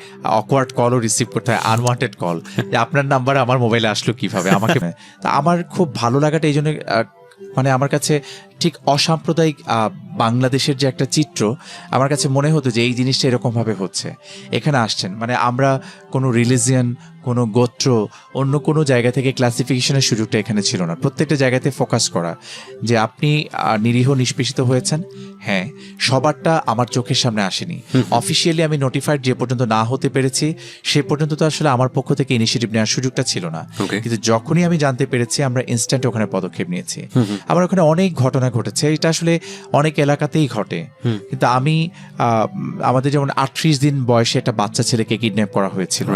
Speaker 1: অকওয়ার্ড কলও রিসিভ করতে হয়, আনওয়ান্টেড কল, যে আপনার নাম্বার আমার মোবাইলে আসলো কিভাবে আমাকে। তা আমার খুব ভালো লাগাটা এই জন্য, মানে আমার কাছে ঠিক অসাম্প্রদায়িক বাংলাদেশের যে একটা চিত্র, আমার কাছে মনে হতো যে এই জিনিসটা এরকমভাবে হচ্ছে। এখানে আসছেন মানে আমরা কোনো রিলিজিয়ান, কোনো গোত্র, অন্য কোনো জায়গা থেকে ক্লাসিফিকেশনের সুযোগটা এখানে ছিল না। প্রত্যেকটা জায়গাতে ফোকাস করা যে আপনি নিরীহ নিষ্পেষিত হয়েছেন, হ্যাঁ, সবারটা আমার চোখের সামনে আসেনি। অফিসিয়ালি আমি নোটিফাইড যে পর্যন্ত না হতে পেরেছি সে পর্যন্ত তো আসলে আমার পক্ষ থেকে ইনিশিয়েটিভ নেওয়ার সুযোগটা ছিল না, কিন্তু যখনই আমি জানতে পেরেছি আমরা ইনস্ট্যান্ট ওখানে পদক্ষেপ নিয়েছি। আমার ওখানে অনেক ঘটনা ঘটেছে, এটা আসলে অনেক এলাকাতেই ঘটে, কিন্তু আমি আমাদের যেমন 38 দিন বয়সে একটা বাচ্চা ছেলেকে কিডন্যাপ করা হয়েছিল,